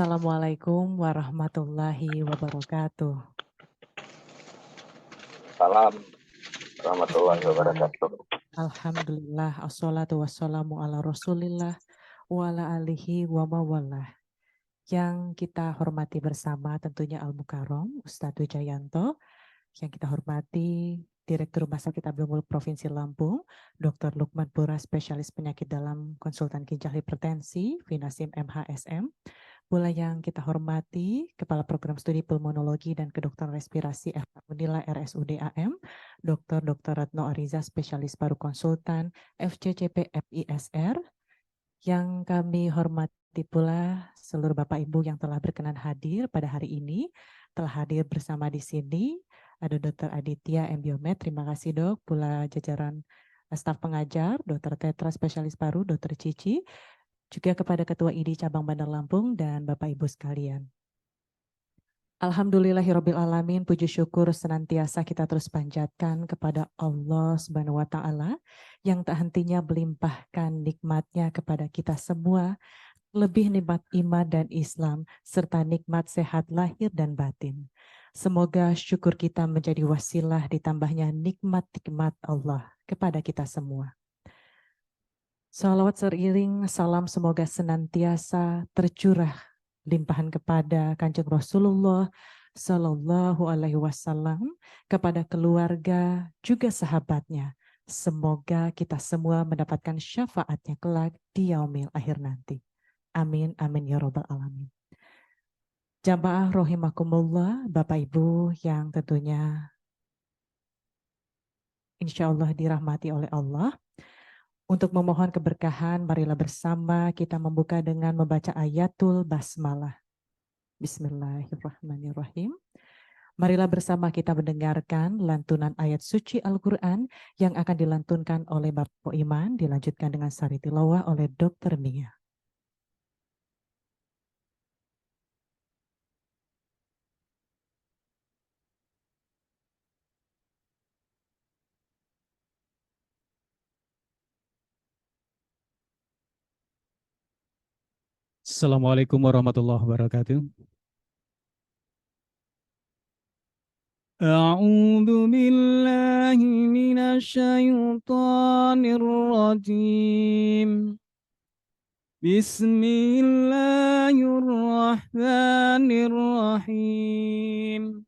Assalamualaikum warahmatullahi wabarakatuh. Salam warahmatullahi Bismillah, wabarakatuh. alhamdulillah, assalatu wassalamu ala rasulillah, wa ala alihi wa mawalah. Yang kita hormati bersama tentunya Al-Mukarram, Ustadz Wijayanto, yang kita hormati Direktur Rumah Sakit Abdul Muluk Provinsi Lampung, Dr. Lukman Pura, spesialis penyakit dalam konsultan ginjal hipertensi, Vinasim MHSM, pula yang kita hormati Kepala Program Studi Pulmonologi dan Kedokteran Respirasi Unila RSUD AM, Dr. Retno Ariza, spesialis paru konsultan FCCP FISR, yang kami hormati pula seluruh Bapak Ibu yang telah berkenan hadir pada hari ini, telah hadir bersama di sini, ada Dr. Aditya M. Biomed, terima kasih Dok, pula jajaran staf pengajar, Dr. Tetra, spesialis paru, Dr. Cici, juga kepada Ketua ID Cabang Bandar Lampung dan Bapak Ibu sekalian. Alhamdulillahirrabbilalamin, puji syukur senantiasa kita terus panjatkan kepada Allah Subhanahu wa Ta'ala yang tak hentinya melimpahkan nikmatnya kepada kita semua, lebih nikmat iman dan Islam, serta nikmat sehat lahir dan batin. Semoga syukur kita menjadi wasilah ditambahnya nikmat-nikmat Allah kepada kita semua. Salawat seiring salam semoga senantiasa tercurah limpahan kepada Kanjeng Rasulullah Sallallahu Alaihi Wasallam, kepada keluarga juga sahabatnya. Semoga kita semua mendapatkan syafaatnya kelak di yaumil akhir nanti. Amin, amin ya robbal alamin. Jamaah rahimakumullah, Bapak Ibu yang tentunya insya Allah dirahmati oleh Allah. Untuk memohon keberkahan, marilah bersama kita membuka dengan membaca ayatul basmalah. Bismillahirrahmanirrahim. Marilah bersama kita mendengarkan lantunan ayat suci Al-Quran yang akan dilantunkan oleh Bapak Iman, dilanjutkan dengan sari tilawah oleh Dr. Nia. Assalamualaikum warahmatullahi wabarakatuh. A'udzu billahi minasyaitonir rajim. Bismillahirrahmanirrahim.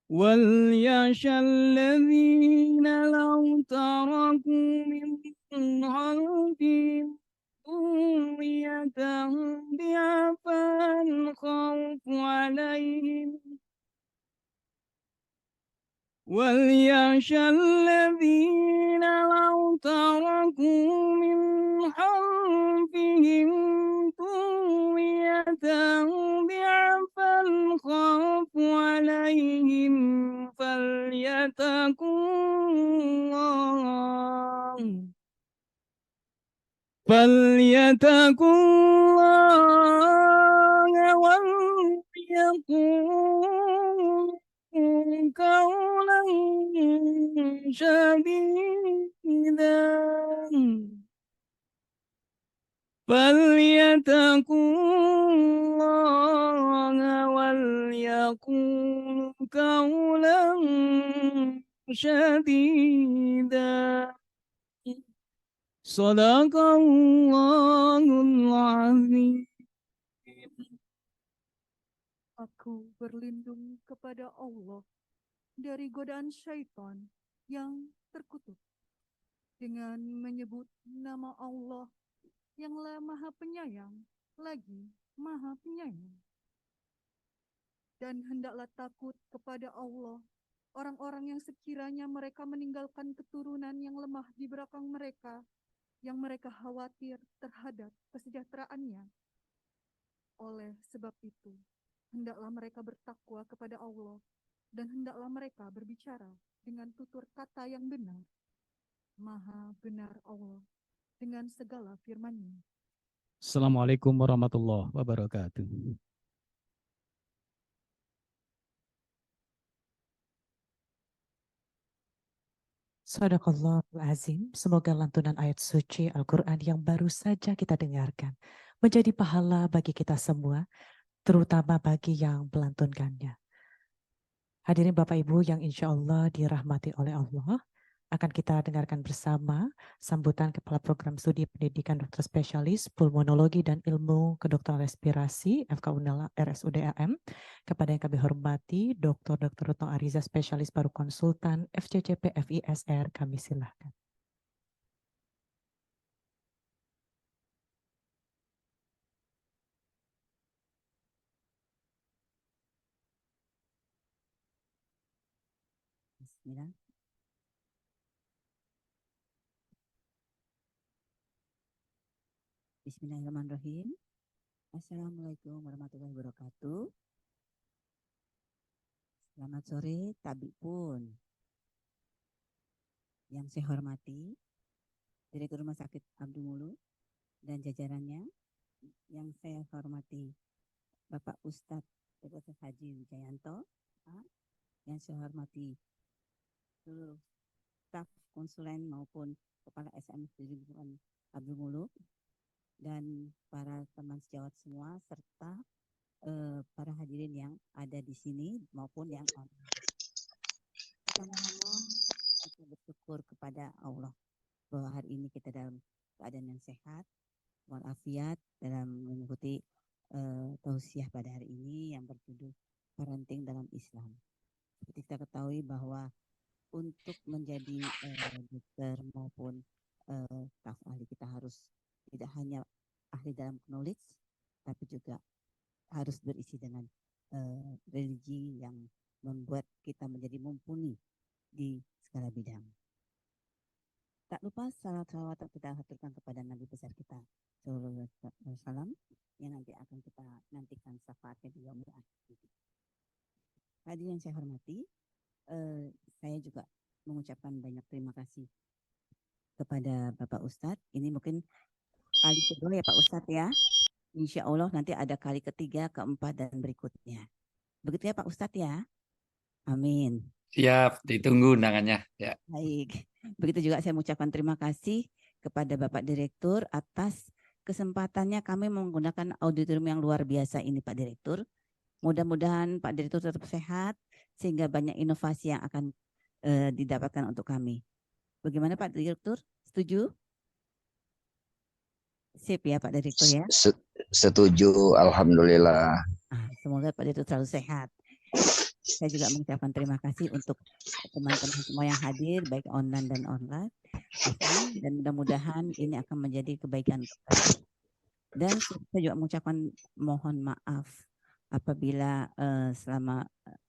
Wal yashalladzina law taraku min khalfihim ضعفا خوف عليهم وليخشى الذين لو تركوا من خلفهم ذرية ضعفا خافوا عليهم فليتقوا الله وليقولوا قولا سديدا فليتقوا الله وليقولوا قولا سديدا. Sadaqallahul azim. Aku berlindung kepada Allah dari godaan syaitan yang terkutuk dengan menyebut nama Allah yang Maha Penyayang lagi Maha Penyayang. Dan hendaklah takut kepada Allah orang-orang yang sekiranya mereka meninggalkan keturunan yang lemah di belakang mereka, yang mereka khawatir terhadap kesejahteraannya. Oleh sebab itu, hendaklah mereka bertakwa kepada Allah, dan hendaklah mereka berbicara dengan tutur kata yang benar. Maha benar Allah dengan segala firman-Nya. Assalamualaikum warahmatullahi wabarakatuh. Sadaqallahul azim. Semoga lantunan ayat suci Al-Quran yang baru saja kita dengarkan menjadi pahala bagi kita semua, terutama bagi yang melantunkannya. Hadirin Bapak Ibu yang insya Allah dirahmati oleh Allah, akan kita dengarkan bersama sambutan Kepala Program Studi Pendidikan Dokter Spesialis Pulmonologi dan Ilmu Kedokteran Respirasi FK Unela RSUD AM. Kepada yang kami hormati Dr. Retno Ariza Spesialis Paru Konsultan FCCP FISR, kami silahkan. Bismillah. Bismillahirrahmanirrahim. Assalamualaikum warahmatullahi wabarakatuh. Selamat sore, tabib pun. Yang saya hormati, Direktur Rumah Sakit Abdul Muluk dan jajarannya. Yang saya hormati, Bapak Ustadz Dr. Haji Wijayanto. Yang saya hormati, seluruh staf konsulen maupun Kepala SM Abdul Muluk. Dan para teman sejawat semua serta para hadirin yang ada di sini maupun yang online. Pertama-tama kita bersyukur kepada Allah bahwa hari ini kita dalam keadaan yang sehat, walafiat dalam mengikuti tausiah pada hari ini yang berjudul parenting dalam Islam. Seperti kita ketahui bahwa untuk menjadi dokter maupun staf ahli kita harus tidak hanya ahli dalam knowledge, tapi juga harus berisi dengan religi yang membuat kita menjadi mumpuni di segala bidang. Tak lupa salawat kita haturkan kepada Nabi besar kita Sallallahu Alaihi Wasallam yang nanti akan kita nantikan syafaatnya di yaumil akhir. Hadirin yang saya hormati, saya juga mengucapkan banyak terima kasih kepada Bapak Ustadz. Ini mungkin kali kedua ya Pak Ustadz ya. Insya Allah nanti ada kali ketiga, keempat, dan berikutnya. Begitu ya Pak Ustadz ya. Amin. Siap, ditunggu undangannya. Ya. Baik. Begitu juga saya mengucapkan terima kasih kepada Bapak Direktur atas kesempatannya kami menggunakan auditorium yang luar biasa ini Pak Direktur. Mudah-mudahan Pak Direktur tetap sehat sehingga banyak inovasi yang akan didapatkan untuk kami. Bagaimana Pak Direktur? Setuju? Sip ya Pak Direktur ya. Setuju, alhamdulillah. Semoga Pak Direktur selalu sehat. Saya juga mengucapkan terima kasih untuk teman-teman semua yang hadir baik online dan online. Dan mudah-mudahan ini akan menjadi kebaikan. Dan saya juga mengucapkan mohon maaf apabila selama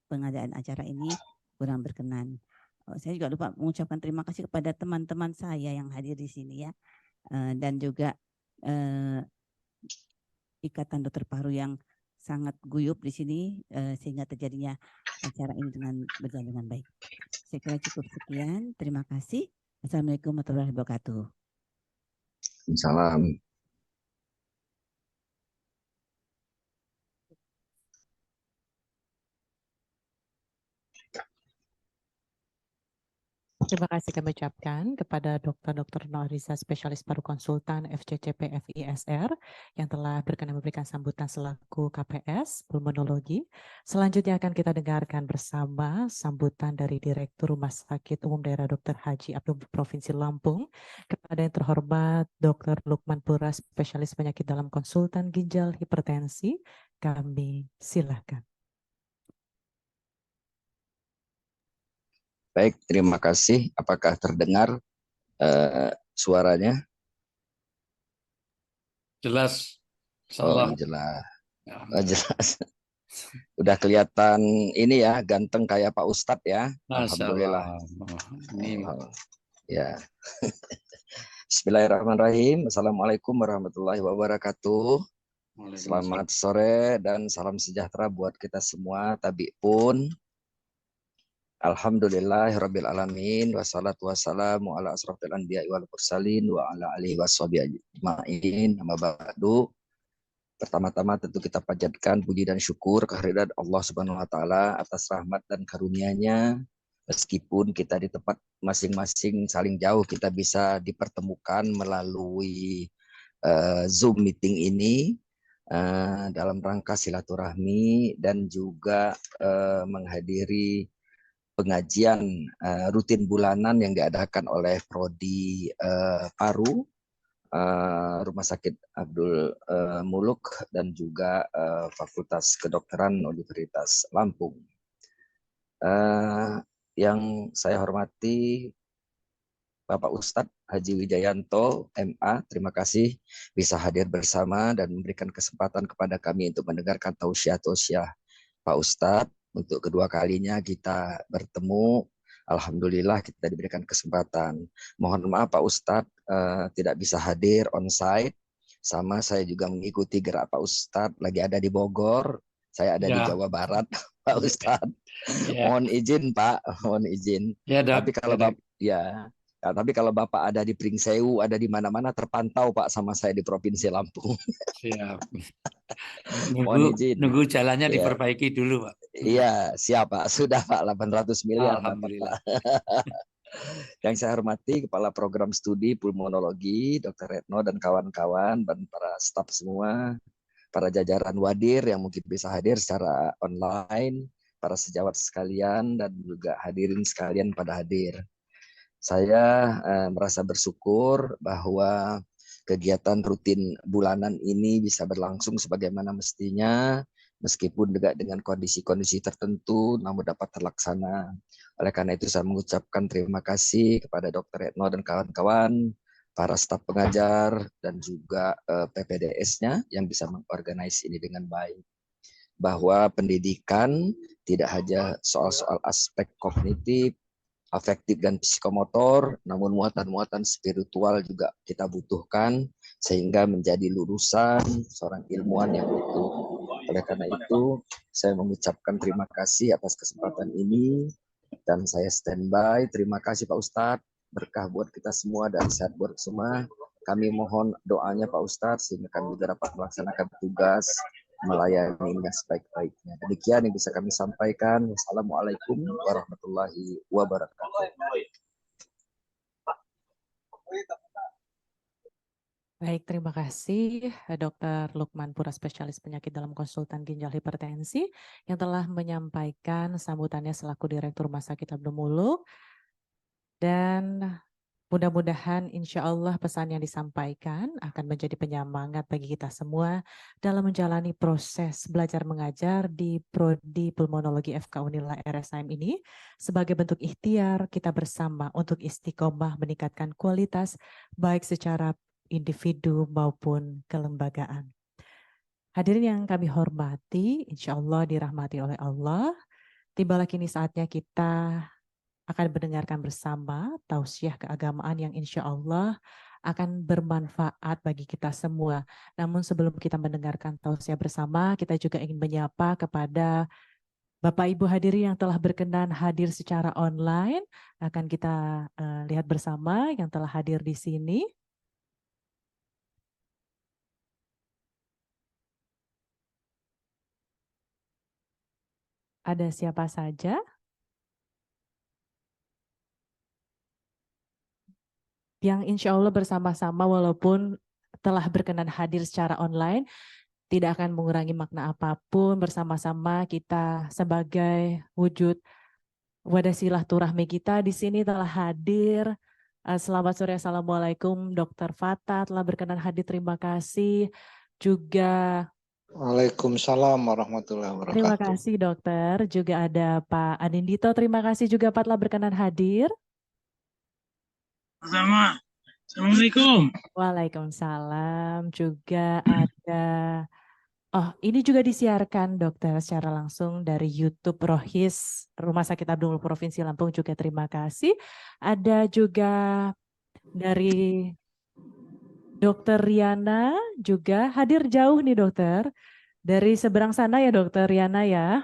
pengadaan acara ini kurang berkenan. Saya juga lupa mengucapkan terima kasih kepada teman-teman saya yang hadir di sini ya. Dan juga Ikatan Dokter Paru yang sangat guyup di sini sehingga terjadinya acara ini dengan berjalan dengan baik. Saya kira cukup sekian. Terima kasih. Assalamualaikum warahmatullahi wabarakatuh. Salam. Terima kasih kami ucapkan kepada Dr. Retno Ariza Spesialis Paru Konsultan FCCP FISR yang telah berkenan memberikan sambutan selaku KPS Pulmonologi. Selanjutnya akan kita dengarkan bersama sambutan dari Direktur Rumah Sakit Umum Daerah Dr. Haji Abdul Provinsi Lampung kepada yang terhormat Dr. Lukman Pura Spesialis Penyakit Dalam Konsultan Ginjal Hipertensi. Kami silakan. Baik, terima kasih. Apakah terdengar suaranya? Jelas. Oh, jelas. Oh, jelas. Udah kelihatan ini ya, ganteng kayak Pak Ustadz ya. Alhamdulillah. Ya. Bismillahirrahmanirrahim. Assalamualaikum warahmatullahi wabarakatuh. Selamat sore dan salam sejahtera buat kita semua. Tabi pun. Alhamdulillahirabbil alamin wassalatu wassalamu ala asrofil anbiya'i wal mursalin wa ala alihi washabihi ajmain. Amma ba'du. Pertama-tama tentu kita panjatkan puji dan syukur kehadirat Allah Subhanahu wa taala atas rahmat dan karunia-Nya. Meskipun kita di tempat masing-masing saling jauh, kita bisa dipertemukan melalui Zoom meeting ini dalam rangka silaturahmi dan juga menghadiri pengajian rutin bulanan yang diadakan oleh Prodi Paru, Rumah Sakit Abdul Muluk, dan juga Fakultas Kedokteran Universitas Lampung. Yang saya hormati Bapak Ustadz Haji Wijayanto, MA, terima kasih bisa hadir bersama dan memberikan kesempatan kepada kami untuk mendengarkan tausiah-tausiah Pak Ustadz. Untuk kedua kalinya kita bertemu, alhamdulillah kita diberikan kesempatan. Mohon maaf Pak Ustadz tidak bisa hadir on-site, sama saya juga mengikuti gerak Pak Ustadz, lagi ada di Bogor, saya ada di Ya. Jawa Barat, Pak Ustadz. Ya. Mohon izin Pak, mohon izin. Ya, Dok. Tapi kalau Ya, Dok. tapi kalau Bapak ada di Pringsewu, ada di mana-mana terpantau Pak sama saya di Provinsi Lampung. Siap. Mohon izin. Nunggu jalannya Ya. diperbaiki dulu, Pak. Iya, siap Pak. Sudah Pak, 800 miliar. Alhamdulillah. Yang saya hormati Kepala Program Studi Pulmonologi, Dr. Retno dan kawan-kawan, dan para staf semua, para jajaran wadir yang mungkin bisa hadir secara online, para sejawat sekalian, dan juga hadirin sekalian pada hadir. Saya merasa bersyukur bahwa kegiatan rutin bulanan ini bisa berlangsung sebagaimana mestinya, meskipun juga dengan kondisi-kondisi tertentu, namun dapat terlaksana. Oleh karena itu saya mengucapkan terima kasih kepada Dr. Retno dan kawan-kawan, para staf pengajar, dan juga PPDS-nya yang bisa mengorganisasi ini dengan baik. Bahwa pendidikan tidak hanya soal-soal aspek kognitif, afektif dan psikomotor, namun muatan-muatan spiritual juga kita butuhkan sehingga menjadi lulusan seorang ilmuwan yang utuh. Oleh karena itu, saya mengucapkan terima kasih atas kesempatan ini dan saya standby. Terima kasih Pak Ustadz, berkah buat kita semua dan sehat buat semua. Kami mohon doanya Pak Ustadz sehingga kami juga dapat melaksanakan tugas melayani dengan sebaik-baiknya. Demikian yang bisa kami sampaikan. Wassalamualaikum warahmatullahi wabarakatuh. Baik, terima kasih Dr. Lukman Pura, spesialis penyakit dalam konsultan ginjal hipertensi, yang telah menyampaikan sambutannya selaku Direktur Rumah Sakit Abdul Muluk. Dan mudah-mudahan insya Allah pesan yang disampaikan akan menjadi penyemangat bagi kita semua dalam menjalani proses belajar mengajar di Prodi Pulmonologi FK Unila RSIM ini sebagai bentuk ikhtiar kita bersama untuk istiqomah meningkatkan kualitas baik secara individu maupun kelembagaan. Hadirin yang kami hormati, insya Allah dirahmati oleh Allah, tibalah kini saatnya kita akan mendengarkan bersama tausiah keagamaan yang insya Allah akan bermanfaat bagi kita semua. Namun sebelum kita mendengarkan tausiah bersama, kita juga ingin menyapa kepada Bapak Ibu hadirin yang telah berkenan hadir secara online. Akan kita lihat bersama yang telah hadir di sini. Ada siapa saja? Yang insya Allah bersama-sama walaupun telah berkenan hadir secara online, tidak akan mengurangi makna apapun. Bersama-sama kita sebagai wujud wadah silaturahmi kita di sini telah hadir. Selamat sore, Assalamualaikum. Dr. Fata telah berkenan hadir, terima kasih. Juga Waalaikumsalam warahmatullahi wabarakatuh. terima kasih dokter. Juga ada Pak Anindito, terima kasih juga Pak telah berkenan hadir. Sama. Assalamualaikum. Waalaikumsalam. Juga ada, ini juga disiarkan dokter secara langsung dari YouTube Rohis Rumah Sakit Abdul Muluk Provinsi Lampung, juga terima kasih. Ada juga dari Dokter Riana, juga hadir jauh nih dokter, dari seberang sana ya Dokter Riana ya.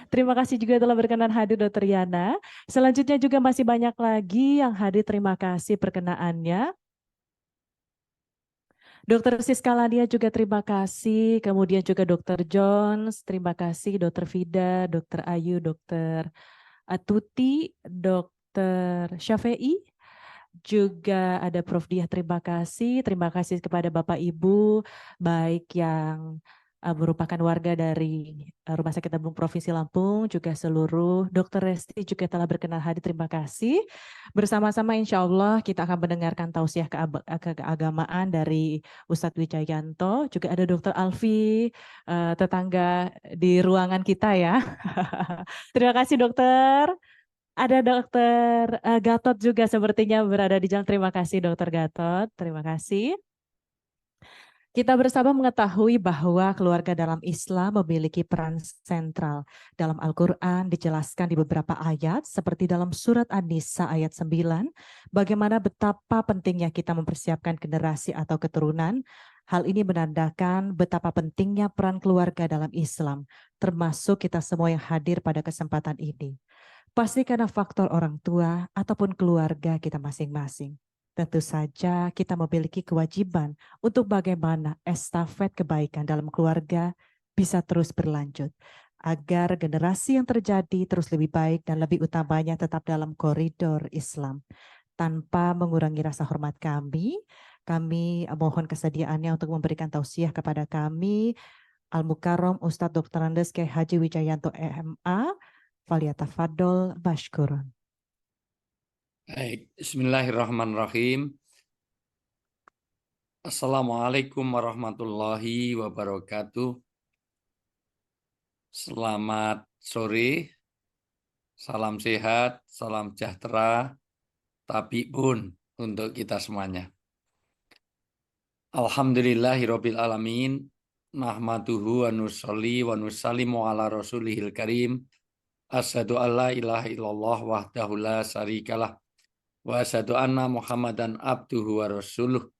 Terima kasih juga telah berkenan hadir Dokter Riana. Selanjutnya juga masih banyak lagi yang hadir, terima kasih perkenaannya. Dokter Siska Lania juga terima kasih, kemudian juga Dokter Jones, terima kasih Dokter Vida, Dokter Ayu, Dokter Tuti, Dokter Syafei, juga ada Prof. Diah, terima kasih. Terima kasih kepada Bapak Ibu, baik yang merupakan warga dari Rumah Sakit Tabung Provinsi Lampung, juga seluruh Dokter Resti juga telah berkenan hadir. Terima kasih. Bersama-sama insya Allah kita akan mendengarkan tausiah keagamaan dari Ustadz Wijayanto. Juga ada Dokter Alfi, tetangga di ruangan kita ya. Terima kasih dokter. Ada Dokter Gatot juga sepertinya berada di jalan. Terima kasih Dokter Gatot. Terima kasih. Kita bersama mengetahui bahwa keluarga dalam Islam memiliki peran sentral. Dalam Al-Quran dijelaskan di beberapa ayat, seperti dalam surat An-Nisa ayat 9, bagaimana betapa pentingnya kita mempersiapkan generasi atau keturunan. Hal ini menandakan betapa pentingnya peran keluarga dalam Islam, termasuk kita semua yang hadir pada kesempatan ini. Pasti karena faktor orang tua ataupun keluarga kita masing-masing. Tentu saja kita memiliki kewajiban untuk bagaimana estafet kebaikan dalam keluarga bisa terus berlanjut. Agar generasi yang terjadi terus lebih baik dan lebih utamanya tetap dalam koridor Islam. Tanpa mengurangi rasa hormat kami mohon kesediaannya untuk memberikan tausiah kepada kami, Al-Mukarram Ustadz Dr. Andes Kiai Haji Wijayanto MA, Falyatafadol Bashkurun. Baik, Bismillahirrahmanirrahim. Assalamualaikum warahmatullahi wabarakatuh. Selamat sore, salam sehat, salam sejahtera, tapi pun untuk kita semuanya. Alhamdulillahirabbil alamin, nahmaduhu wa nusolli wa nusallimu ala rasulihil karim. Asyhadu an la ilaha illallah wahdahu la syarikalah wa asyhadu anna Muhammadan abduhu wa rasuluh.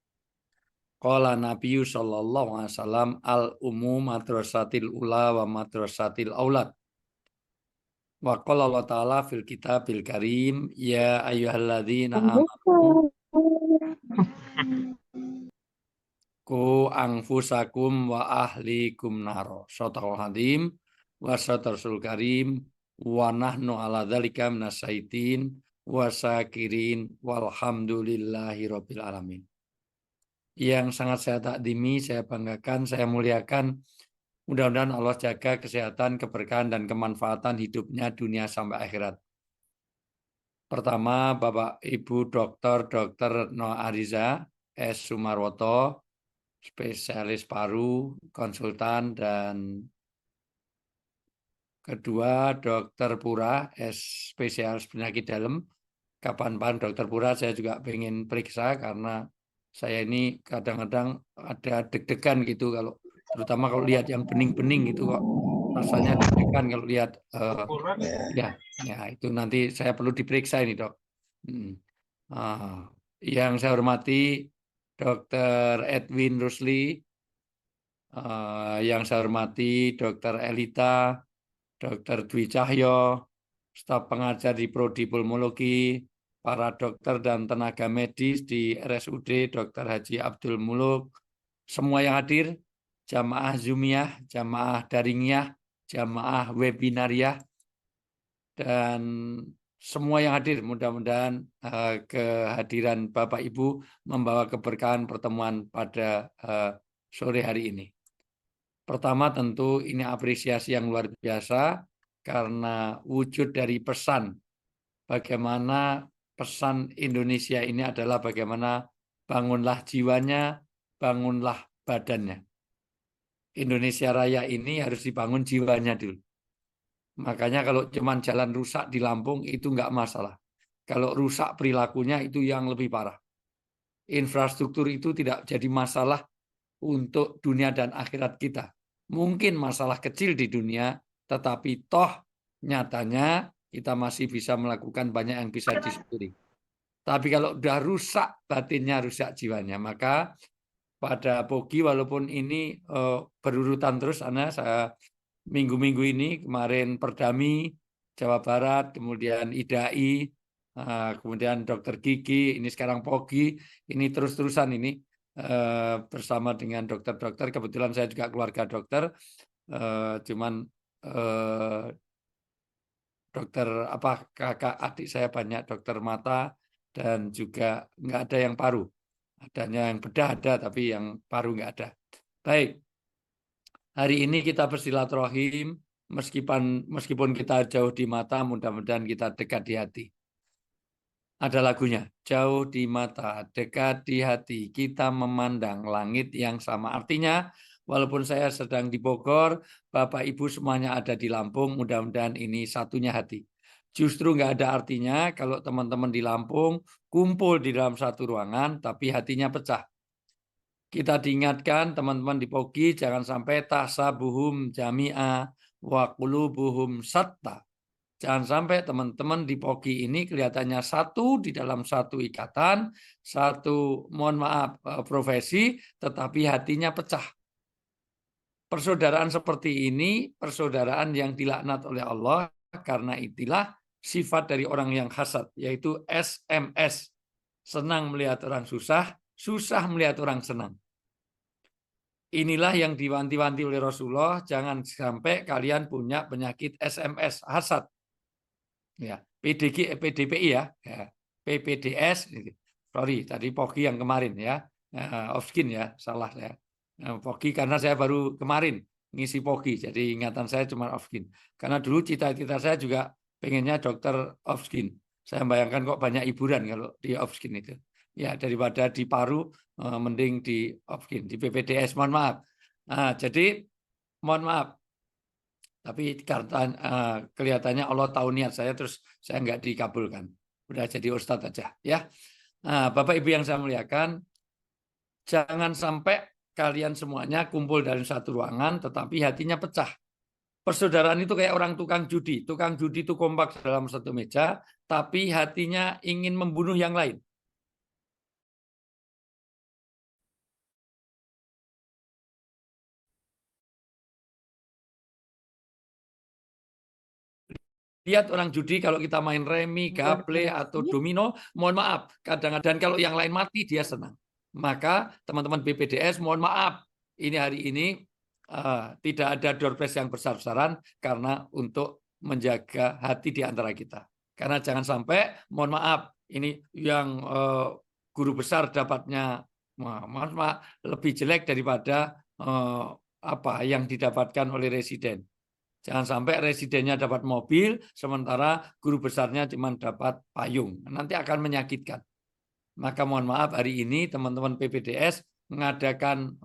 Qala Nabiyyu sallallahu alaihi wasallam al-umum madrasatil ula wa madrasatil aulad. Wa qala Allah ta'ala fil kitabil karim ya ayyuhalladzina amanu ku anfusakum wa ahlikum naro. Shadaqal hadim wa sadaqal karim wa nahnu ala dzalika minasyaitin wa syakirin walhamdulillahi rabbil alamin. Yang sangat saya takdimi, saya banggakan, saya muliakan. Mudah-mudahan Allah jaga kesehatan, keberkahan, dan kemanfaatan hidupnya dunia sampai akhirat. Pertama, Bapak Ibu Dr. Noah Ariza, S. Sumarwoto, spesialis paru, konsultan, dan kedua Dr. Pura, S. spesialis penyakit dalam. Kapan-kapan Dr. Pura saya juga pengen periksa karena saya ini kadang-kadang ada deg-degan gitu kalau terutama kalau lihat yang bening-bening gitu kok rasanya deg-degan kalau lihat ya itu nanti saya perlu diperiksa ini dok. Yang saya hormati Dr. Edwin Rusli, yang saya hormati Dr. Elita, Dr. Dwi Cahyo, staf pengajar di Prodi Pulmologi, para dokter dan tenaga medis di RSUD Dr. Haji Abdul Muluk, semua yang hadir, jamaah Zoomiyah, jamaah daringiyah, jamaah webinariah, dan semua yang hadir. Mudah-mudahan kehadiran Bapak Ibu membawa keberkahan pertemuan pada sore hari ini. Pertama tentu ini apresiasi yang luar biasa karena wujud dari pesan bagaimana pesan Indonesia ini adalah bagaimana bangunlah jiwanya, bangunlah badannya. Indonesia Raya ini harus dibangun jiwanya dulu. Makanya kalau cuma jalan rusak di Lampung itu enggak masalah. Kalau rusak perilakunya itu yang lebih parah. Infrastruktur itu tidak jadi masalah untuk dunia dan akhirat kita. Mungkin masalah kecil di dunia, tetapi toh nyatanya kita masih bisa melakukan banyak yang bisa disyukuri. Tapi kalau udah rusak batinnya, rusak jiwanya, maka pada Pogi walaupun ini berurutan terus, saya minggu-minggu ini kemarin Perdami, Jawa Barat, kemudian IDAI, kemudian Dokter Gigi, ini sekarang Pogi, ini terus-terusan ini bersama dengan dokter-dokter. Kebetulan saya juga keluarga dokter, cuman dokter kakak adik saya banyak dokter mata, dan juga nggak ada yang paru. Adanya yang bedah ada, tapi yang paru nggak ada. Baik, hari ini kita bersilaturahim, meskipun kita jauh di mata, mudah-mudahan kita dekat di hati. Ada lagunya, jauh di mata, dekat di hati, kita memandang langit yang sama. Artinya, walaupun saya sedang di Bogor, Bapak Ibu semuanya ada di Lampung, mudah-mudahan ini satunya hati. Justru nggak ada artinya kalau teman-teman di Lampung kumpul di dalam satu ruangan, tapi hatinya pecah. Kita diingatkan teman-teman di Pogi, jangan sampai tasabuhum jami'a wa qulubuhum satta. Jangan sampai teman-teman di Pogi ini kelihatannya satu di dalam satu ikatan, satu, mohon maaf, profesi, tetapi hatinya pecah. Persaudaraan seperti ini, persaudaraan yang dilaknat oleh Allah, karena itulah sifat dari orang yang hasad, yaitu SMS. Senang melihat orang susah, susah melihat orang senang. Inilah yang diwanti-wanti oleh Rasulullah, jangan sampai kalian punya penyakit SMS, hasad. Ya, PDPI ya, PPDS, sorry tadi Pogi yang kemarin ya, Offskin ya, salah ya, Pogi karena saya baru kemarin ngisi Pogi, jadi ingatan saya cuma Offskin. Karena dulu cita-cita saya juga pengennya dokter Offskin. Saya bayangkan kok banyak hiburan kalau di Offskin itu. Ya daripada di paru, mending di Offskin, di PPDS, mohon maaf. Nah, jadi mohon maaf. Tapi karena kelihatannya Allah tahu niat saya, terus saya nggak dikabulkan. Udah jadi ustadz aja, ya. Nah, Bapak Ibu yang saya muliakan, jangan sampai kalian semuanya kumpul dalam satu ruangan, tetapi hatinya pecah. Persaudaraan itu kayak orang tukang judi. Tukang judi itu kompak dalam satu meja, tapi hatinya ingin membunuh yang lain. Lihat orang judi kalau kita main remi, gaple, atau domino, mohon maaf, kadang-kadang kalau yang lain mati dia senang. Maka teman-teman BPDS, mohon maaf, ini hari ini tidak ada door prize yang besar-besaran karena untuk menjaga hati di antara kita. Karena jangan sampai, mohon maaf, ini yang guru besar dapatnya lebih jelek daripada apa yang didapatkan oleh residen. Jangan sampai residennya dapat mobil, sementara guru besarnya cuma dapat payung. Nanti akan menyakitkan. Maka mohon maaf hari ini teman-teman PPDS mengadakan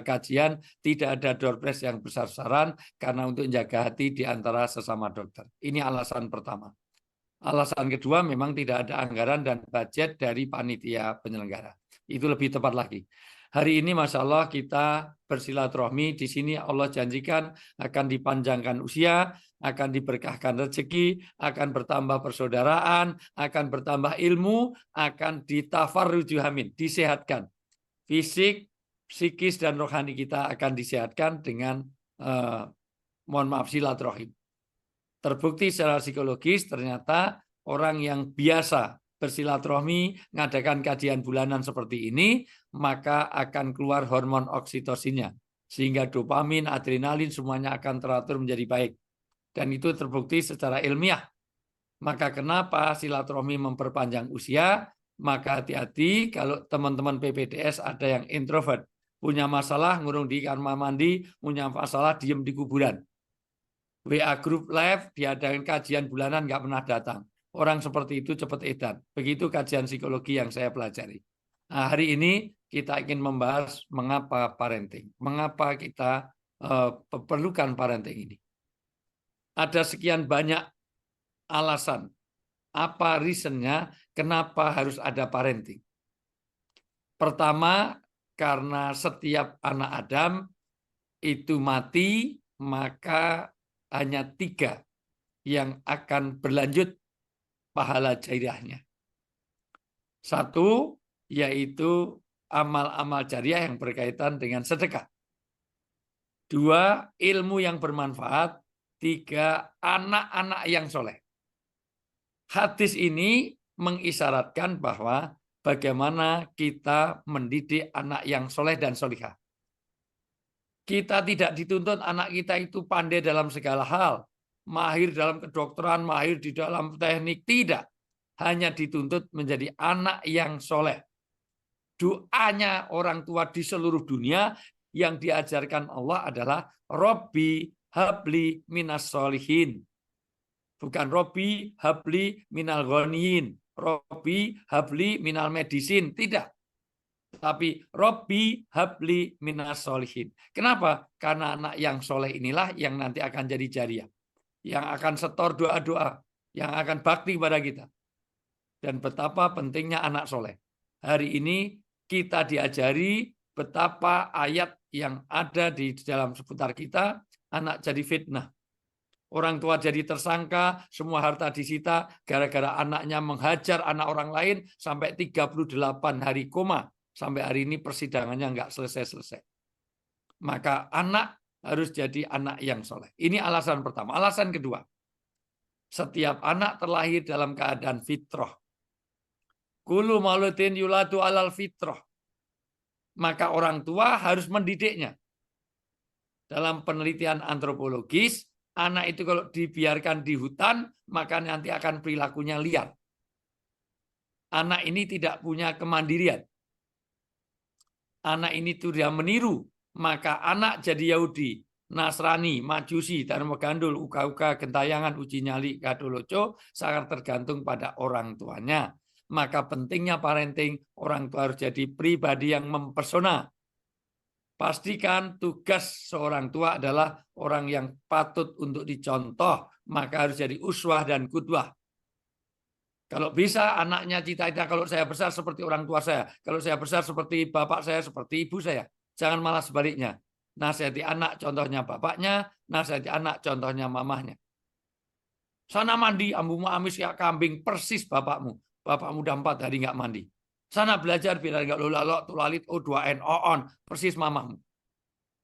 kajian, tidak ada door prize yang besar-besaran karena untuk menjaga hati di antara sesama dokter. Ini alasan pertama. Alasan kedua, memang tidak ada anggaran dan budget dari panitia penyelenggara. Itu lebih tepat lagi. Hari ini Masya Allah kita bersilaturahmi, di sini Allah janjikan akan dipanjangkan usia, akan diberkahkan rezeki, akan bertambah persaudaraan, akan bertambah ilmu, akan ditafarruju amin, disehatkan. Fisik, psikis, dan rohani kita akan disehatkan dengan mohon maaf silaturahim. Terbukti secara psikologis ternyata orang yang biasa bersilaturahmi, mengadakan kajian bulanan seperti ini, maka akan keluar hormon oksitosinnya. Sehingga dopamin, adrenalin semuanya akan teratur menjadi baik. Dan itu terbukti secara ilmiah. Maka kenapa silaturahmi memperpanjang usia? Maka hati-hati kalau teman-teman PPDS ada yang introvert. Punya masalah ngurung di kamar mandi, punya masalah diem di kuburan. WA Group Live diadakan kajian bulanan nggak pernah datang. Orang seperti itu cepat edan. Begitu kajian psikologi yang saya pelajari. Nah, hari ini kita ingin membahas mengapa parenting. Mengapa kita perlukan parenting ini. Ada sekian banyak alasan. Apa reasonnya kenapa harus ada parenting. Pertama, karena setiap anak Adam itu mati, maka hanya 3 yang akan berlanjut pahala jariahnya. 1, yaitu amal-amal jariah yang berkaitan dengan sedekah. 2, ilmu yang bermanfaat. 3, anak-anak yang soleh. Hadis ini mengisyaratkan bahwa bagaimana kita mendidik anak yang soleh dan solihah. Kita tidak dituntut anak kita itu pandai dalam segala hal. Mahir dalam kedokteran, mahir di dalam teknik, tidak. hanya dituntut menjadi anak yang soleh. Doanya orang tua di seluruh dunia yang diajarkan Allah adalah Robbi habli minas solihin. Bukan Robbi habli minal ghaniyin, Robbi habli minal medisin, tidak. Tapi Robbi habli minas solihin. Kenapa? Karena anak yang soleh inilah yang nanti akan jadi jariah, yang akan setor doa-doa, yang akan bakti kepada kita. Dan betapa pentingnya anak soleh. Hari ini kita diajari betapa ayat yang ada di dalam seputar kita, anak jadi fitnah. Orang tua jadi tersangka, semua harta disita gara-gara anaknya menghajar anak orang lain sampai 38 hari koma. Sampai hari ini persidangannya nggak selesai-selesai. Maka anak harus jadi anak yang soleh. Ini alasan pertama. Alasan kedua, setiap anak terlahir dalam keadaan fitrah. Kullu mauludin yuladu alal fitrah. Maka orang tua harus mendidiknya. Dalam penelitian antropologis, anak itu kalau dibiarkan di hutan, maka nanti akan perilakunya liar. Anak ini tidak punya kemandirian. Anak ini tidak meniru, maka anak jadi Yahudi, Nasrani, Majusi, Dharma Gandul, Uka-uka, Gentayangan, Uji Nyali, Kadoloco, sangat tergantung pada orang tuanya. Maka pentingnya parenting, orang tua harus jadi pribadi yang mempesona. Pastikan tugas seorang tua adalah orang yang patut untuk dicontoh, maka harus jadi uswah dan qudwah. Kalau bisa anaknya cita-cita kalau saya besar seperti orang tua saya, kalau saya besar seperti bapak saya, seperti ibu saya. Jangan malah sebaliknya. Nasihati anak contohnya bapaknya, nasihati anak contohnya mamahnya. Sana mandi, ambumu amis kayak kambing, persis bapakmu. Bapakmu udah 4 hari nggak mandi. Sana belajar biar nggak lolalok, tulalit, O2N, on, persis mamahmu.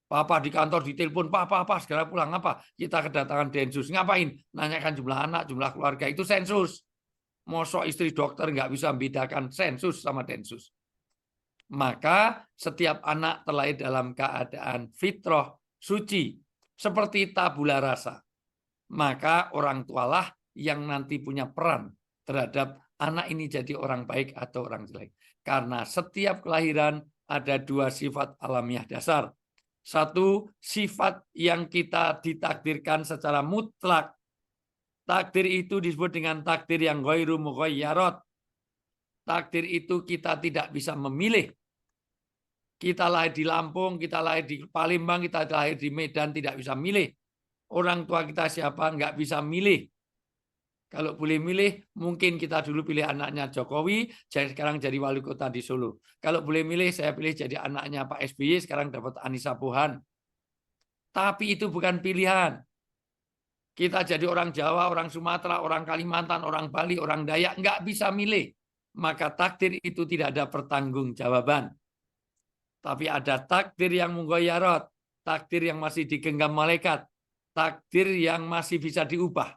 Papa di kantor ditelepon, papa segera pulang. Apa? Kita kedatangan Densus. Ngapain? Nanyakan jumlah anak, jumlah keluarga. Itu sensus. Mosok istri dokter nggak bisa membedakan sensus sama Densus. Maka setiap anak terlahir dalam keadaan fitrah, suci, seperti tabula rasa. Maka orang tualah yang nanti punya peran terhadap anak ini jadi orang baik atau orang jelek. Karena setiap kelahiran ada 2 sifat alamiah dasar. 1, sifat yang kita ditakdirkan secara mutlak. Takdir itu disebut dengan takdir yang ghairu mughayyarat. Takdir itu kita tidak bisa memilih. Kita lahir di Lampung, kita lahir di Palembang, kita lahir di Medan, tidak bisa milih. Orang tua kita siapa, nggak bisa milih. Kalau boleh milih, mungkin kita dulu pilih anaknya Jokowi, sekarang jadi wali kota di Solo. Kalau boleh milih, saya pilih jadi anaknya Pak SBY, sekarang dapat Anissa Pohan. Tapi itu bukan pilihan. Kita jadi orang Jawa, orang Sumatera, orang Kalimantan, orang Bali, orang Dayak, nggak bisa milih. Maka takdir itu tidak ada pertanggungjawaban. Tapi ada takdir yang mughayyarot, takdir yang masih digenggam malaikat, takdir yang masih bisa diubah.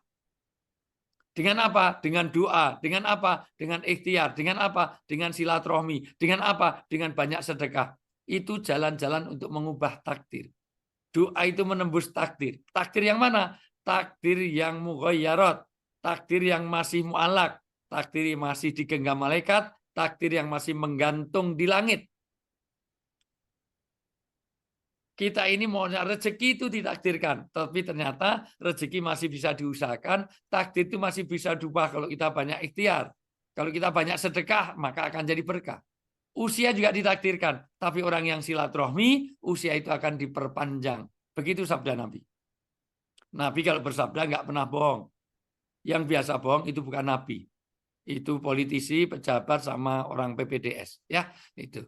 Dengan apa? Dengan doa. Dengan apa? Dengan ikhtiar. Dengan apa? Dengan silaturahmi. Dengan apa? Dengan banyak sedekah. Itu jalan-jalan untuk mengubah takdir. Doa itu menembus takdir. Takdir yang mana? Takdir yang mughayyarot, takdir yang masih mu'allak, takdir yang masih digenggam malaikat, takdir yang masih menggantung di langit. Kita ini mau rezeki itu ditakdirkan, tapi ternyata rezeki masih bisa diusahakan, takdir itu masih bisa diubah kalau kita banyak ikhtiar. Kalau kita banyak sedekah, maka akan jadi berkah. Usia juga ditakdirkan, tapi orang yang silaturahmi, usia itu akan diperpanjang. Begitu sabda Nabi. Nabi kalau bersabda nggak pernah bohong. Yang biasa bohong itu bukan Nabi. Itu politisi, pejabat, sama orang PPDS. Ya, itu.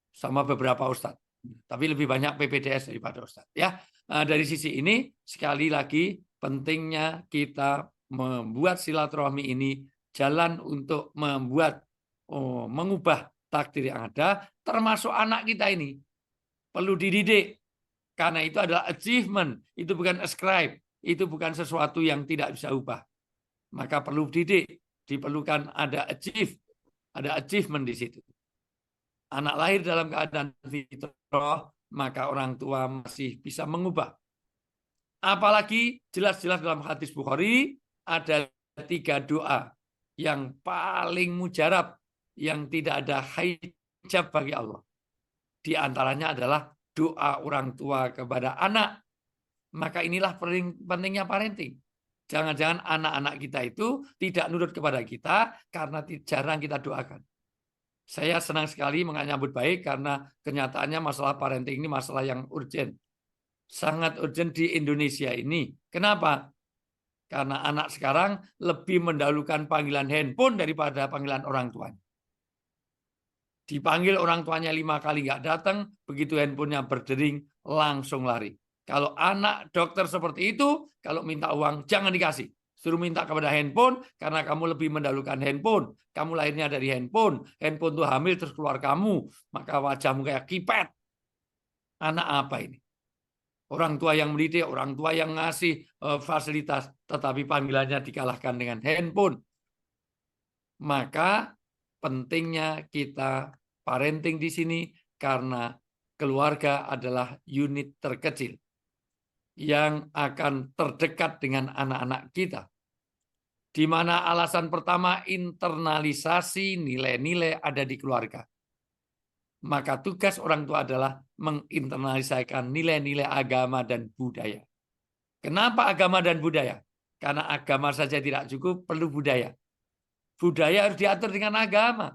Sama beberapa ustadz. Tapi lebih banyak PPDS daripada ustadz. Ya, dari sisi ini, sekali lagi, pentingnya kita membuat silaturahmi ini jalan untuk membuat, mengubah takdir yang ada, termasuk anak kita ini. Perlu dididik. Karena itu adalah achievement. Itu bukan ascribe. Itu bukan sesuatu yang tidak bisa ubah. Maka perlu didik, diperlukan ada achievement di situ. Anak lahir dalam keadaan fitrah, maka orang tua masih bisa mengubah. Apalagi jelas-jelas dalam hadis Bukhari ada 3 doa yang paling mujarab, yang tidak ada hijab bagi Allah. Di antaranya adalah doa orang tua kepada anak. Maka inilah pentingnya parenting. Jangan-jangan anak-anak kita itu tidak nurut kepada kita karena jarang kita doakan. Saya senang sekali menyambut baik karena kenyataannya masalah parenting ini masalah yang urgent. Sangat urgent di Indonesia ini. Kenapa? Karena anak sekarang lebih mendahulukan panggilan handphone daripada panggilan orang tuanya. Dipanggil orang tuanya 5 kali nggak datang, begitu handphonenya berdering, langsung lari. Kalau anak dokter seperti itu, kalau minta uang jangan dikasih. Suruh minta kepada handphone, karena kamu lebih mendahulukan handphone. Kamu lahirnya dari handphone. Handphone itu hamil terus keluar kamu. Maka wajahmu kayak kipet. Anak apa ini? Orang tua yang mendidik, orang tua yang ngasih fasilitas, tetapi panggilannya dikalahkan dengan handphone. Maka pentingnya kita parenting di sini karena keluarga adalah unit terkecil yang akan terdekat dengan anak-anak kita. Di mana alasan pertama internalisasi nilai-nilai ada di keluarga. Maka tugas orang tua adalah menginternalisasikan nilai-nilai agama dan budaya. Kenapa agama dan budaya? Karena agama saja tidak cukup, perlu budaya. Budaya harus diatur dengan agama.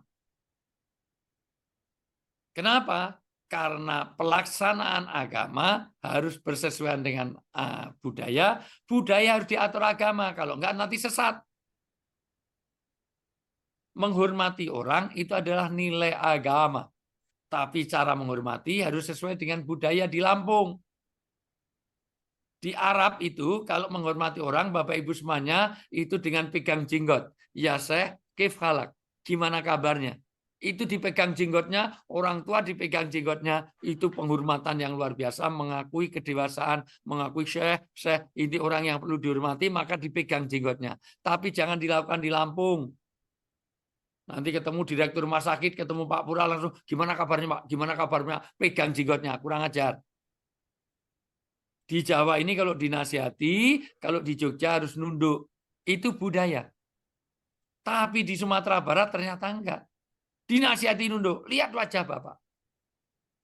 Kenapa? Karena pelaksanaan agama harus bersesuaian dengan budaya. Budaya harus diatur agama, kalau enggak nanti sesat. Menghormati orang itu adalah nilai agama. Tapi cara menghormati harus sesuai dengan budaya di Lampung. Di Arab itu kalau menghormati orang, Bapak Ibu semuanya, itu dengan pegang jenggot. Ya Syekh, kif halak? Gimana kabarnya? Itu dipegang jenggotnya, orang tua dipegang jenggotnya, itu penghormatan yang luar biasa, mengakui kedewasaan, mengakui Syekh, ini orang yang perlu dihormati, maka dipegang jenggotnya. Tapi jangan dilakukan di Lampung. Nanti ketemu direktur rumah sakit, ketemu Pak Pura langsung, gimana kabarnya Pak? Gimana kabarnya? Pegang jenggotnya, kurang ajar. Di Jawa ini kalau dinasihati, kalau di Jogja harus nunduk. Itu budaya. Tapi di Sumatera Barat ternyata enggak. Dinasihati nunduk, lihat wajah Bapak.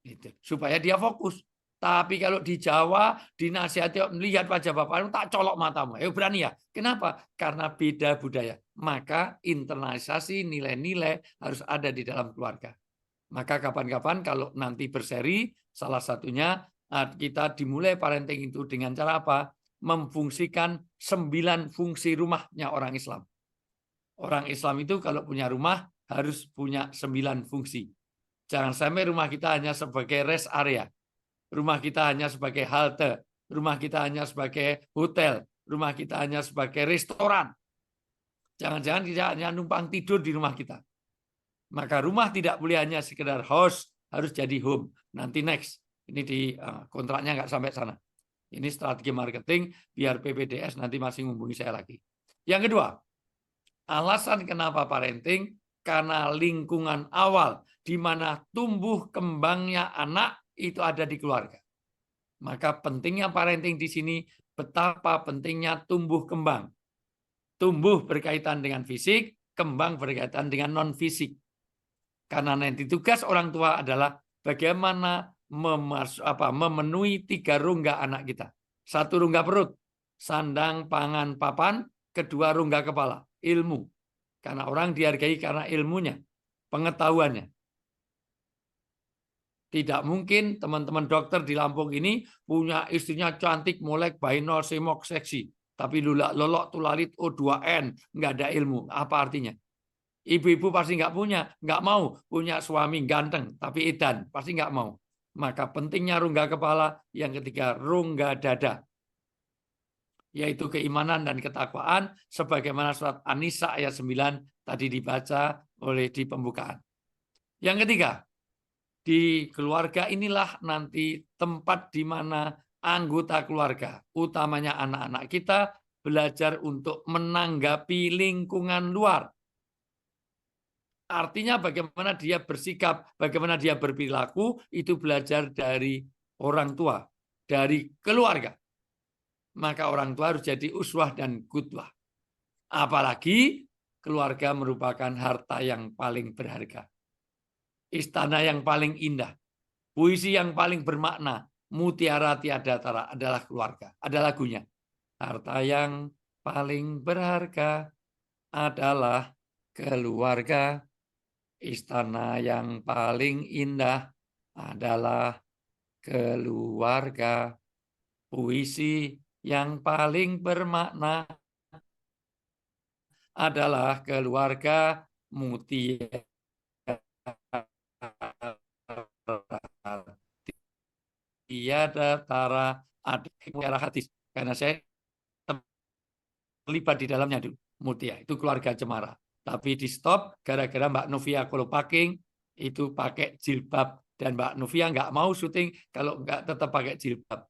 Gitu. Supaya dia fokus. Tapi kalau di Jawa, dinasihati lihat wajah Bapak, tak colok matamu. Berani ya? Kenapa? Karena beda budaya. Maka internalisasi nilai-nilai harus ada di dalam keluarga. Maka kapan-kapan kalau nanti berseri, salah satunya kita dimulai parenting itu dengan cara apa? Memfungsikan 9 fungsi rumahnya orang Islam. Orang Islam itu kalau punya rumah harus punya 9 fungsi. Jangan sampai rumah kita hanya sebagai rest area. Rumah kita hanya sebagai halte. Rumah kita hanya sebagai hotel. Rumah kita hanya sebagai restoran. Jangan-jangan kita hanya numpang tidur di rumah kita. Maka rumah tidak boleh hanya sekedar house, harus jadi home. Nanti next. Ini di kontraknya nggak sampai sana. Ini strategi marketing biar PPDS nanti masih menghubungi saya lagi. Yang kedua, alasan kenapa parenting, karena lingkungan awal di mana tumbuh kembangnya anak itu ada di keluarga. Maka pentingnya parenting di sini, betapa pentingnya tumbuh kembang. Tumbuh berkaitan dengan fisik, kembang berkaitan dengan non-fisik. Karena nanti tugas orang tua adalah bagaimana memenuhi 3 rongga anak kita. 1 rongga perut, sandang, pangan, papan. 2 rongga kepala, ilmu. Karena orang dihargai karena ilmunya, pengetahuannya. Tidak mungkin teman-teman dokter di Lampung ini punya istrinya cantik, molek, bainol, semok, seksi. Tapi lolok, tulalit, O2N, nggak ada ilmu. Apa artinya? Ibu-ibu pasti nggak mau punya suami ganteng, tapi edan, pasti nggak mau. Maka pentingnya rongga kepala, yang ketiga rongga dada. Yaitu keimanan dan ketakwaan, sebagaimana surat An-Nisa ayat 9 tadi dibaca oleh di pembukaan. Yang ketiga, di keluarga inilah nanti tempat di mana anggota keluarga, utamanya anak-anak kita, belajar untuk menanggapi lingkungan luar. Artinya bagaimana dia bersikap, bagaimana dia berperilaku, itu belajar dari orang tua, dari keluarga. Maka orang tua harus jadi uswah dan qudwah. Apalagi keluarga merupakan harta yang paling berharga. Istana yang paling indah, puisi yang paling bermakna, mutiara tiada tara adalah keluarga. Ada lagunya. Harta yang paling berharga adalah keluarga. Istana yang paling indah adalah keluarga. Puisi yang paling bermakna adalah keluarga, mutiara tiada tara ada mutiara hadis. Karena saya terlibat di dalamnya dulu. Mutia itu keluarga Cemara. Tapi di stop gara-gara Mbak Novia Kolopaking itu pakai jilbab. Dan Mbak Novia nggak mau syuting kalau nggak tetap pakai jilbab.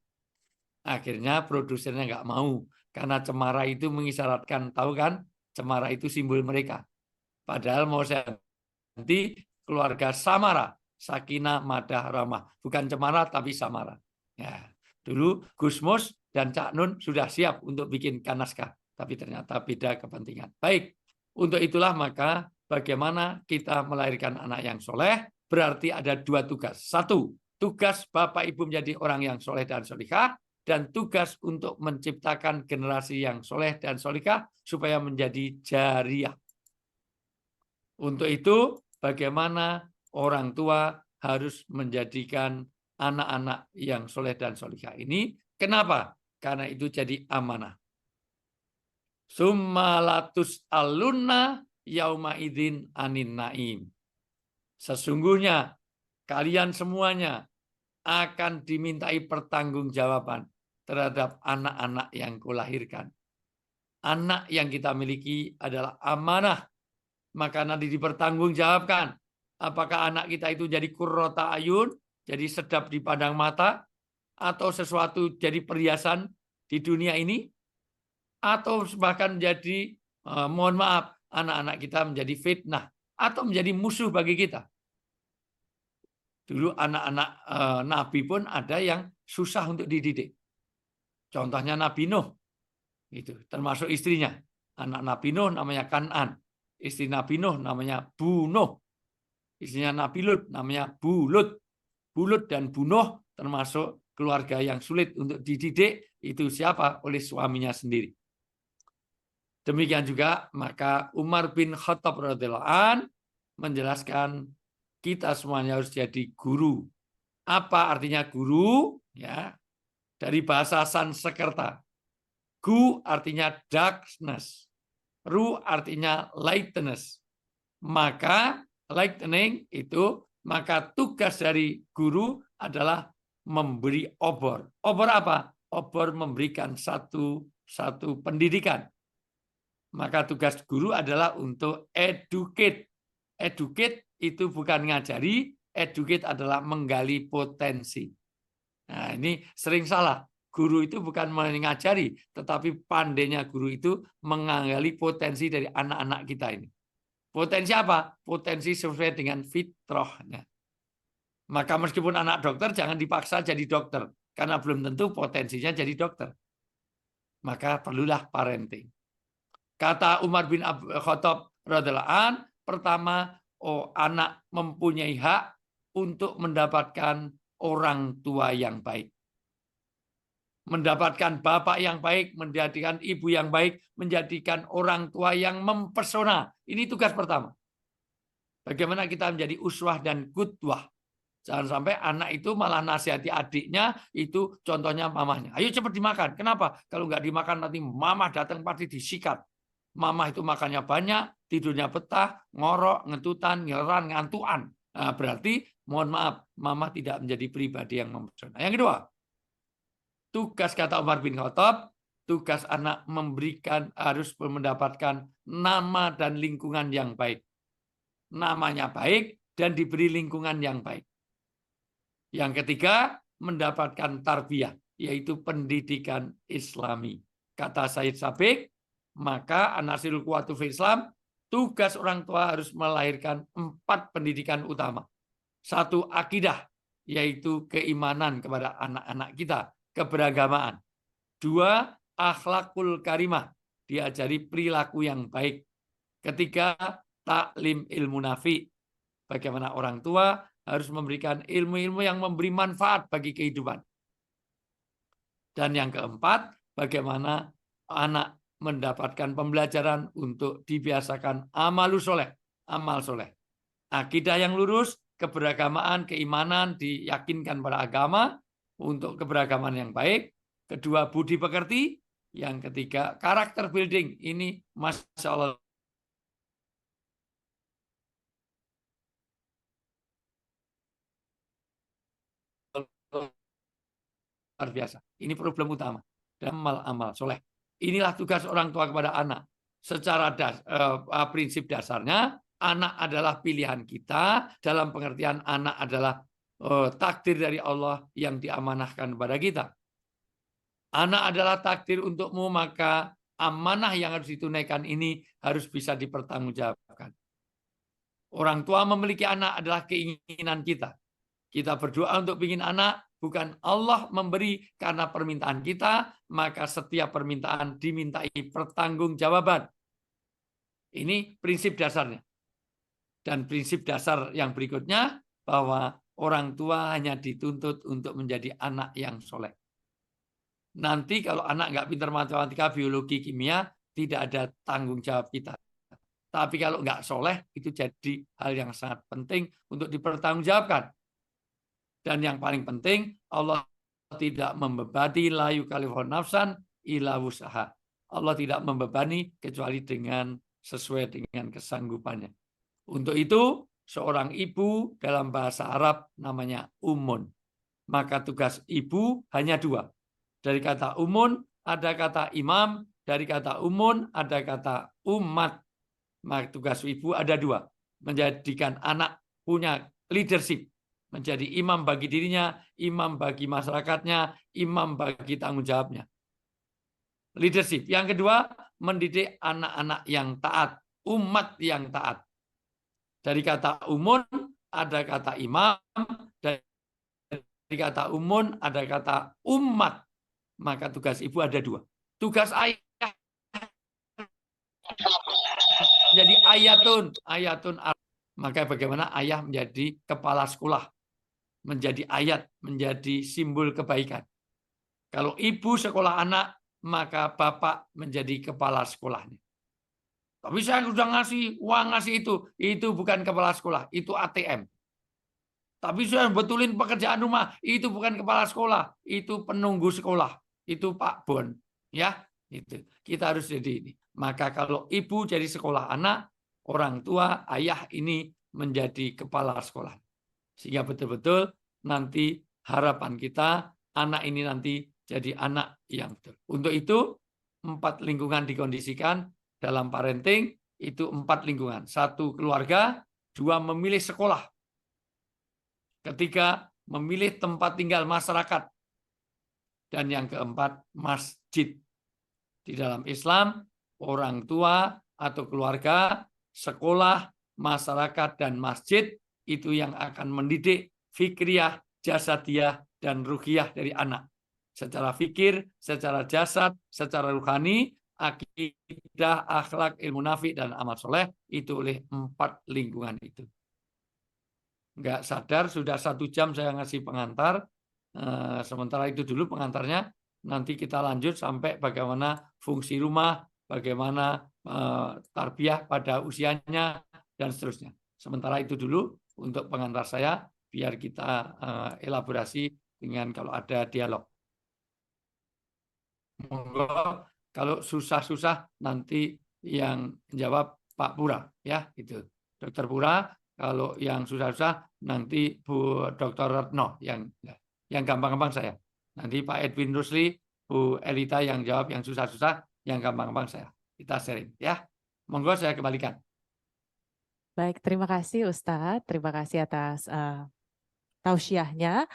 Akhirnya produsernya nggak mau. Karena Cemara itu mengisyaratkan, tahu kan? Cemara itu simbol mereka. Padahal mau saya ganti keluarga Samara. Sakinah, Madah, Rahmah. Bukan Cemara tapi Samara. Ya, dulu Gus Mus dan Cak Nun sudah siap untuk bikinkan naskah. Tapi ternyata beda kepentingan. Baik, untuk itulah maka bagaimana kita melahirkan anak yang soleh, berarti ada dua tugas. Satu, tugas Bapak Ibu menjadi orang yang soleh dan solihah, dan tugas untuk menciptakan generasi yang soleh dan solihah supaya menjadi jariah. Untuk itu, bagaimana orang tua harus menjadikan anak-anak yang soleh dan solihah ini. Kenapa? Karena itu jadi amanah. Summa latus alunna yauma idzin anin naim. Sesungguhnya kalian semuanya akan dimintai pertanggungjawaban terhadap anak-anak yang kulahirkan. Anak yang kita miliki adalah amanah. Maka nanti dipertanggungjawabkan. Apakah anak kita itu jadi qurrata ayun, jadi sedap dipandang mata, atau sesuatu jadi perhiasan di dunia ini, atau bahkan menjadi, mohon maaf, anak-anak kita menjadi fitnah, atau menjadi musuh bagi kita. Dulu anak-anak Nabi pun ada yang susah untuk dididik. Contohnya Nabi Nuh, itu termasuk istrinya. Anak Nabi Nuh namanya Kan'an, istri Nabi Nuh namanya Bunuh, istrinya Nabi Lut namanya Bulut. Bulut dan Bunuh termasuk keluarga yang sulit untuk dididik. Itu siapa? Oleh suaminya sendiri. Demikian juga maka Umar bin Khattab radhiyallahu an menjelaskan kita semuanya harus jadi guru. Apa artinya guru? Ya, dari bahasa Sanskerta. Gu artinya darkness. Ru artinya lightness. Maka lightening itu, maka tugas dari guru adalah memberi obor. Obor apa? Obor memberikan satu pendidikan. Maka tugas guru adalah untuk educate. Educate itu bukan ngajari, educate adalah menggali potensi. Nah, ini sering salah. Guru itu bukan mengajari, tetapi pandainya guru itu menggali potensi dari anak-anak kita ini. Potensi apa? Potensi sesuai dengan fitrahnya. Maka meskipun anak dokter, jangan dipaksa jadi dokter. Karena belum tentu potensinya jadi dokter. Maka perlulah parenting. Kata Umar bin Khattab radhiyallahu an, pertama, anak mempunyai hak untuk mendapatkan orang tua yang baik. Mendapatkan bapak yang baik, menjadikan ibu yang baik, menjadikan orang tua yang mempesona. Ini tugas pertama. Bagaimana kita menjadi uswah dan qudwah. Jangan sampai anak itu malah nasihati adiknya, itu contohnya mamahnya. Ayo cepat dimakan. Kenapa? Kalau nggak dimakan nanti mamah datang pasti disikat. Mamah itu makannya banyak, tidurnya betah, ngorok, ngetutan, ngeran, ngantuan. Nah, berarti mohon maaf, mamah tidak menjadi pribadi yang mempesona. Yang kedua, tugas kata Umar bin Khattab, tugas anak harus mendapatkan nama dan lingkungan yang baik. Namanya baik dan diberi lingkungan yang baik. Yang ketiga, mendapatkan tarbiyah, yaitu pendidikan Islami. Kata Said Sabiq, maka an-nasirul quwwatu fil Islam, tugas orang tua harus melahirkan 4 pendidikan utama. 1, akidah, yaitu keimanan kepada anak-anak kita, keberagamaan. 2, akhlakul karimah, diajari perilaku yang baik. Ketiga, taklim ilmu nafi. Bagaimana orang tua harus memberikan ilmu-ilmu yang memberi manfaat bagi kehidupan. Dan yang keempat, bagaimana anak mendapatkan pembelajaran untuk dibiasakan amal soleh. Akidah yang lurus, keberagamaan, keimanan diyakinkan pada agama untuk keberagaman yang baik. Kedua, budi pekerti. Yang ketiga, karakter building. Ini Masya Allah luar biasa. Ini problem utama. Dan amal soleh. Inilah tugas orang tua kepada anak. Secara prinsip dasarnya, anak adalah pilihan kita. Dalam pengertian anak adalah takdir dari Allah yang diamanahkan kepada kita. Anak adalah takdir untukmu, maka amanah yang harus ditunaikan ini harus bisa dipertanggungjawabkan. Orang tua memiliki anak adalah keinginan kita. Kita berdoa untuk ingin anak, bukan Allah memberi karena permintaan kita, maka setiap permintaan dimintai pertanggungjawaban. Ini prinsip dasarnya. Dan prinsip dasar yang berikutnya, bahwa orang tua hanya dituntut untuk menjadi anak yang soleh. Nanti kalau anak nggak pintar matematika, biologi, kimia, tidak ada tanggung jawab kita. Tapi kalau nggak soleh, itu jadi hal yang sangat penting untuk dipertanggungjawabkan. Dan yang paling penting, Allah tidak membebani la yukallifu nafsan illa wus'aha. Allah tidak membebani kecuali sesuai dengan kesanggupannya. Untuk itu, seorang ibu dalam bahasa Arab namanya ummun. Maka tugas ibu hanya dua. Dari kata ummun ada kata imam, dari kata ummun ada kata umat. Maka tugas ibu ada dua. Menjadikan anak punya leadership. Menjadi imam bagi dirinya, imam bagi masyarakatnya, imam bagi tanggung jawabnya. Leadership. Yang kedua, mendidik anak-anak yang taat, umat yang taat. Dari kata umun ada kata imam, dari kata umun ada kata umat. Maka tugas ibu ada dua. Tugas ayah jadi ayatun. Maka bagaimana ayah menjadi kepala sekolah, menjadi ayat, menjadi simbol kebaikan. Kalau ibu sekolah anak, maka bapak menjadi kepala sekolahnya. Tapi saya sudah ngasih uang, ngasih itu bukan kepala sekolah, itu ATM. Tapi saya betulin pekerjaan rumah, itu bukan kepala sekolah, itu penunggu sekolah, itu Pak Bon, ya. Itu kita harus jadi ini. Maka kalau ibu jadi sekolah anak, orang tua, ayah ini menjadi kepala sekolah. Sehingga betul-betul nanti harapan kita, anak ini nanti jadi anak yang betul. Untuk itu, 4 lingkungan dikondisikan dalam parenting, itu 4 lingkungan. 1, keluarga. 2, memilih sekolah. 3, memilih tempat tinggal masyarakat. Dan yang keempat, masjid. Di dalam Islam, orang tua atau keluarga, sekolah, masyarakat, dan masjid itu yang akan mendidik fikriyah, jasadiyah, dan ruhiyah dari anak. Secara fikir, secara jasad, secara ruhani, akidah, akhlak, ilmu nafi, dan amal soleh itu oleh 4 lingkungan itu. Nggak sadar sudah 1 jam saya ngasih pengantar. Sementara itu dulu pengantarnya. Nanti kita lanjut sampai bagaimana fungsi rumah, bagaimana tarbiyah pada usianya, dan seterusnya. Sementara itu dulu untuk pengantar saya, biar kita elaborasi dengan kalau ada dialog. Monggo, kalau susah-susah nanti yang jawab Pak Pura, ya itu. Dokter Pura, kalau yang susah-susah nanti Bu Dr. Retno yang gampang-gampang saya. Nanti Pak Edwin Rusli, Bu Elita yang jawab yang susah-susah, yang gampang-gampang saya. Kita sharing, ya. Monggo saya kembalikan. Baik, terima kasih Ustadz. Terima kasih atas tausiahnya.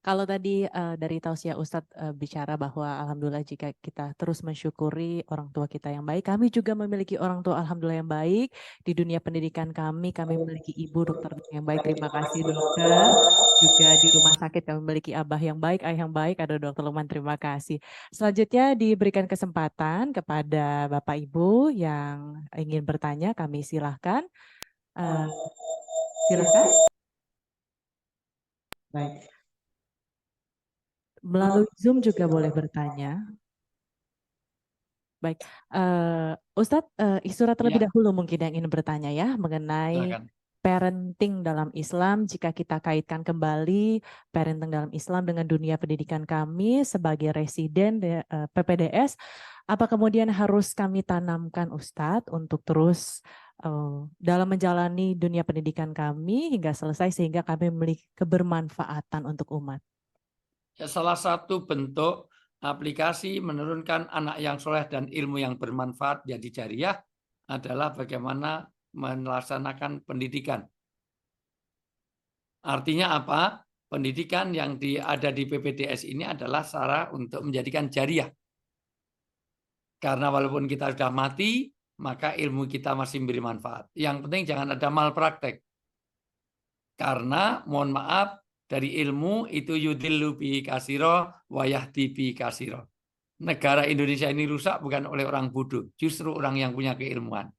Kalau tadi dari tausiah Ustadz bicara bahwa alhamdulillah jika kita terus mensyukuri orang tua kita yang baik, kami juga memiliki orang tua alhamdulillah yang baik di dunia pendidikan kami memiliki ibu dokter yang baik, terima kasih dokter. Juga di rumah sakit kami memiliki abah yang baik, ayah yang baik, ada dokter Luman, terima kasih. Selanjutnya diberikan kesempatan kepada Bapak Ibu yang ingin bertanya, kami silahkan. Silahkan. Baik. Melalui Zoom juga boleh bertanya. Baik, Ustadz, Isura terlebih dahulu mungkin yang ingin bertanya ya mengenai Silakan. parenting dalam Islam. Jika kita kaitkan kembali parenting dalam Islam dengan dunia pendidikan kami sebagai residen PPDS, apa kemudian harus kami tanamkan Ustadz untuk terus dalam menjalani dunia pendidikan kami hingga selesai sehingga kami memiliki kebermanfaatan untuk umat? Ya, salah satu bentuk aplikasi menurunkan anak yang soleh dan ilmu yang bermanfaat jadi jariah adalah bagaimana melaksanakan pendidikan. Artinya apa? Pendidikan yang ada di PPDS ini adalah cara untuk menjadikan jariah. Karena walaupun kita sudah mati, maka ilmu kita masih memberi manfaat. Yang penting jangan ada malpraktek. Karena mohon maaf, dari ilmu itu yudillu bi kasiro wa yahdi bi kasiro. Negara Indonesia ini rusak bukan oleh orang bodoh, justru orang yang punya keilmuan.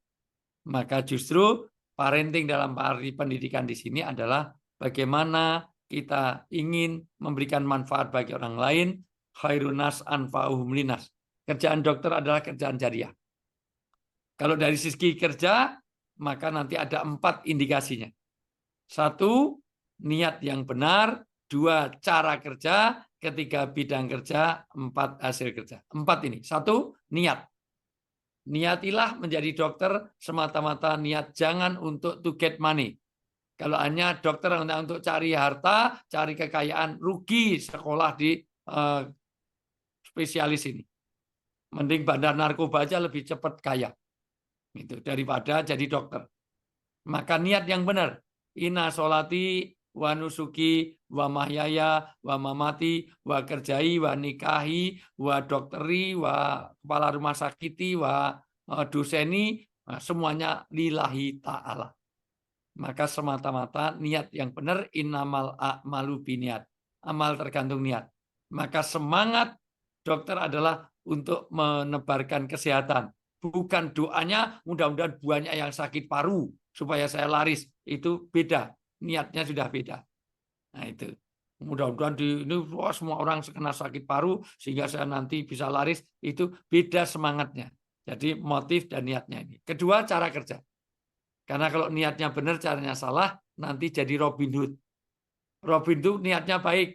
Maka justru parenting dalam arti pendidikan di sini adalah bagaimana kita ingin memberikan manfaat bagi orang lain, khairunas anfa'uhum linas. Kerjaan dokter adalah kerjaan jariah. Kalau dari segi kerja, maka nanti ada 4 indikasinya. 1, niat yang benar, 2, cara kerja, 3, bidang kerja, 4, hasil kerja. 4 ini. 1, niat. Niatilah menjadi dokter semata-mata niat, jangan untuk to get money. Kalau hanya dokter untuk cari harta, cari kekayaan, rugi sekolah di spesialis ini. Mending bandar narkoba aja lebih cepat kaya. Itu daripada jadi dokter. Maka niat yang benar. Inna sholati wa nusuki wa mahyaya wa mamati wa kerjai wa nikahi wa dokteri wa kepala rumah sakiti wa doseni, semuanya lillahi ta'ala. Maka semata-mata niat yang benar, innamal a'malu biniat. Amal tergantung niat. Maka semangat dokter adalah untuk menebarkan kesehatan. Bukan doanya mudah-mudahan banyak yang sakit paru supaya saya laris. Itu beda. Niatnya sudah beda. Nah itu. Mudah-mudahan ini semua orang kena sakit paru sehingga saya nanti bisa laris. Itu beda semangatnya. Jadi motif dan niatnya ini. Kedua, cara kerja. Karena kalau niatnya benar, caranya salah, nanti jadi Robin Hood. Robin Hood niatnya baik.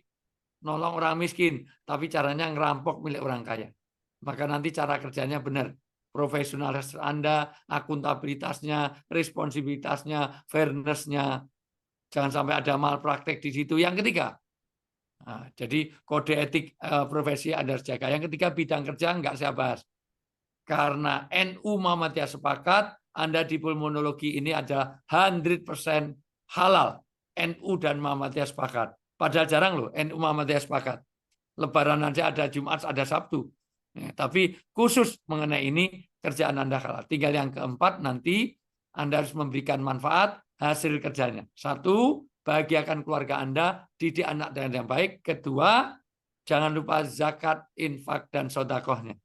Nolong orang miskin. Tapi caranya ngerampok milik orang kaya. Maka nanti cara kerjanya benar. Profesionalitas Anda, akuntabilitasnya, responsibilitasnya, fairness-nya. Jangan sampai ada malpraktek di situ. Yang ketiga, jadi kode etik profesi Anda harus jaga. Yang ketiga, bidang kerja enggak saya bahas. Karena NU Muhammadiyah sepakat, Anda di pulmonologi ini adalah 100% halal. NU dan Muhammadiyah sepakat. Padahal jarang loh NU Muhammadiyah sepakat. Lebaran aja ada Jumat, ada Sabtu. Ya, tapi khusus mengenai ini kerjaan Anda halal. Tinggal yang keempat nanti Anda harus memberikan manfaat hasil kerjanya. 1, bahagiakan keluarga Anda, didik anak dengan yang baik. Kedua, jangan lupa zakat, infak, dan sodakohnya.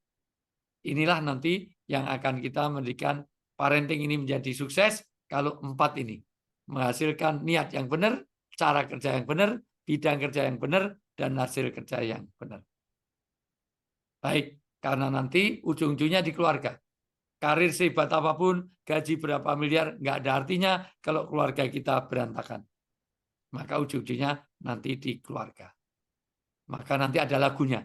Inilah nanti yang akan kita memberikan parenting ini menjadi sukses kalau 4 ini. Menghasilkan niat yang benar, cara kerja yang benar, bidang kerja yang benar, dan hasil kerja yang benar. Baik, karena nanti ujung-ujungnya di keluarga. Karir sehebat apapun, gaji berapa miliar, nggak ada artinya kalau keluarga kita berantakan. Maka ujung-ujungnya nanti di keluarga. Maka nanti ada lagunya.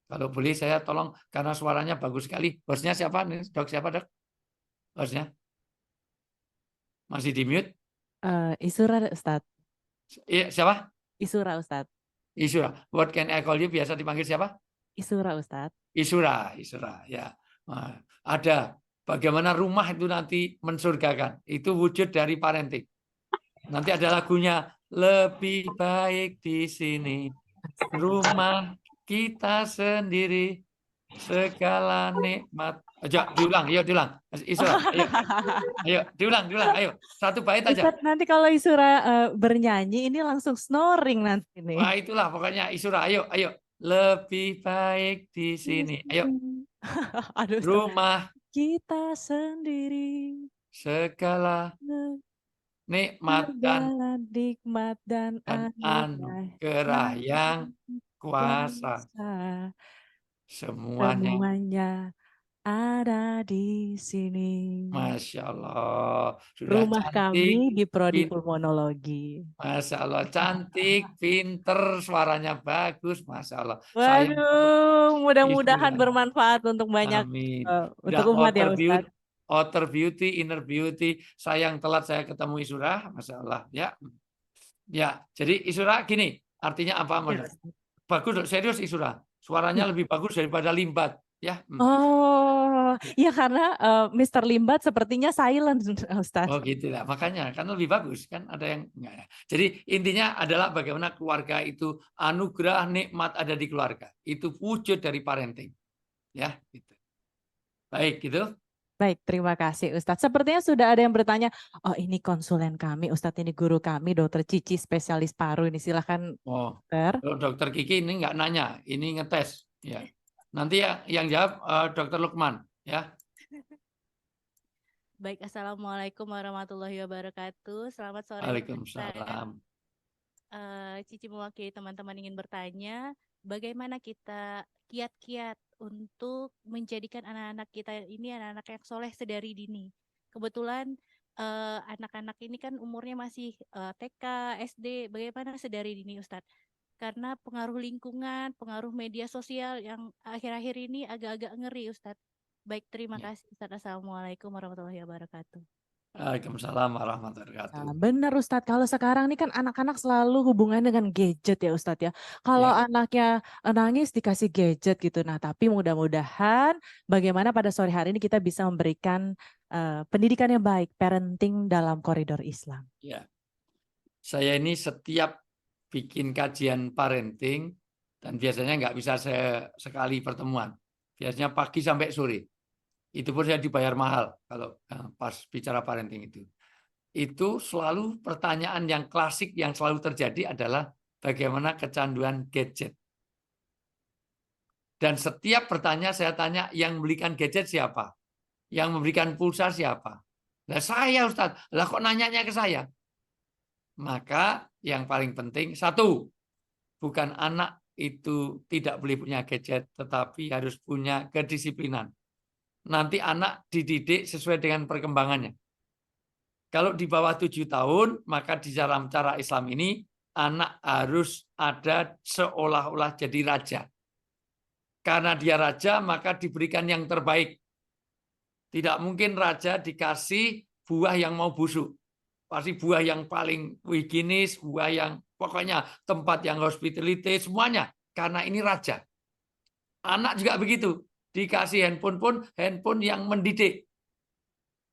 Kalau boleh saya tolong, karena suaranya bagus sekali. Hostnya siapa? Dok, siapa dok? Hostnya? Masih di mute? Isura Ustadz. Iya, siapa? Isura Ustadz. Isura. What can I call you? Biasa dipanggil siapa? Isura Ustadz. Isura, ya. Nah, ada bagaimana rumah itu nanti mensurgakan. Itu wujud dari parenting. Nanti ada lagunya, lebih baik di sini rumah kita sendiri, segala nikmat. Ayo diulang, Isra, ayo diulang, ayo. Satu bait aja. Ustadz, nanti kalau Isura bernyanyi ini langsung snoring nanti nih. Wah, itulah pokoknya Isra, ayo. Lebih baik di sini. Ayo. Aduh, Ustadz. Rumah Kita sendiri. segala nikmat dan Segala nikmat dan anugerah yang kuasa. Semuanya. Semuanya ada di sini. Masya Allah. Sudah Rumah cantik. kami di Prodi Pulmonologi. Masya Allah. Cantik, pinter, suaranya bagus. Masya Allah. Waduh, mudah-mudahan Isra. bermanfaat untuk banyak Amin. untuk umat ya Ustadz. Outer beauty, inner beauty. Sayang telat saya ketemu Isura. Masya Allah. Ya, jadi Isura gini. Artinya apa? Ya, Bagus, serius Isura. Suaranya lebih bagus daripada Limbat. Ya. Oh, ya karena Mr. Limbat sepertinya silent, Ustadz. Oh gitu lah, makanya kan lebih bagus kan ada yang enggak ya. Jadi intinya adalah bagaimana keluarga itu anugerah nikmat ada di keluarga. Itu wujud dari parenting. Ya, gitu. Baik, gitu. Baik, terima kasih Ustadz. Sepertinya sudah ada yang bertanya, oh ini konsulen kami, Ustadz ini guru kami, Dokter Cici, spesialis paru ini, silahkan dokter. Dokter Kiki ini nggak nanya, ini ngetes. Ya. Nanti yang jawab Dokter Lukman. Ya. Baik, Assalamualaikum warahmatullahi wabarakatuh. Selamat sore. Waalaikumsalam. Cici mewakili teman-teman ingin bertanya, bagaimana kita kiat-kiat untuk menjadikan anak-anak kita ini anak-anak yang soleh sedari dini. Kebetulan anak-anak ini kan umurnya masih TK, SD, bagaimana sedari dini Ustadz? Karena pengaruh lingkungan, pengaruh media sosial yang akhir-akhir ini agak-agak ngeri Ustadz. Baik, terima kasih Ustadz. Assalamualaikum warahmatullahi wabarakatuh. Waalaikumsalam warahmatullahi wabarakatuh. Nah, benar Ustadz, kalau sekarang ini kan anak-anak selalu hubungan dengan gadget ya Ustadz ya. Kalau anaknya nangis dikasih gadget gitu. Nah, tapi mudah-mudahan bagaimana pada sore hari ini kita bisa memberikan pendidikan yang baik, parenting dalam koridor Islam. Ya, saya ini setiap bikin kajian parenting dan biasanya nggak bisa sekali pertemuan. Biasanya pagi sampai sore. Itu pun saya dibayar mahal kalau pas bicara parenting itu. Itu selalu pertanyaan yang klasik yang selalu terjadi adalah bagaimana kecanduan gadget. Dan setiap pertanyaan saya tanya, yang memberikan gadget siapa? Yang memberikan pulsa siapa? Nah saya Ustadz, lah kok nanyanya ke saya? Maka yang paling penting, satu, bukan anak itu tidak boleh punya gadget, tetapi harus punya kedisiplinan. Nanti anak dididik sesuai dengan perkembangannya. Kalau di bawah 7 tahun, maka di dalam cara Islam ini, anak harus ada seolah-olah jadi raja. Karena dia raja, maka diberikan yang terbaik. Tidak mungkin raja dikasih buah yang mau busuk. Pasti buah yang paling higienis, buah yang pokoknya tempat yang hospitality, semuanya. Karena ini raja. Anak juga begitu. Dikasih handphone pun, handphone yang mendidik.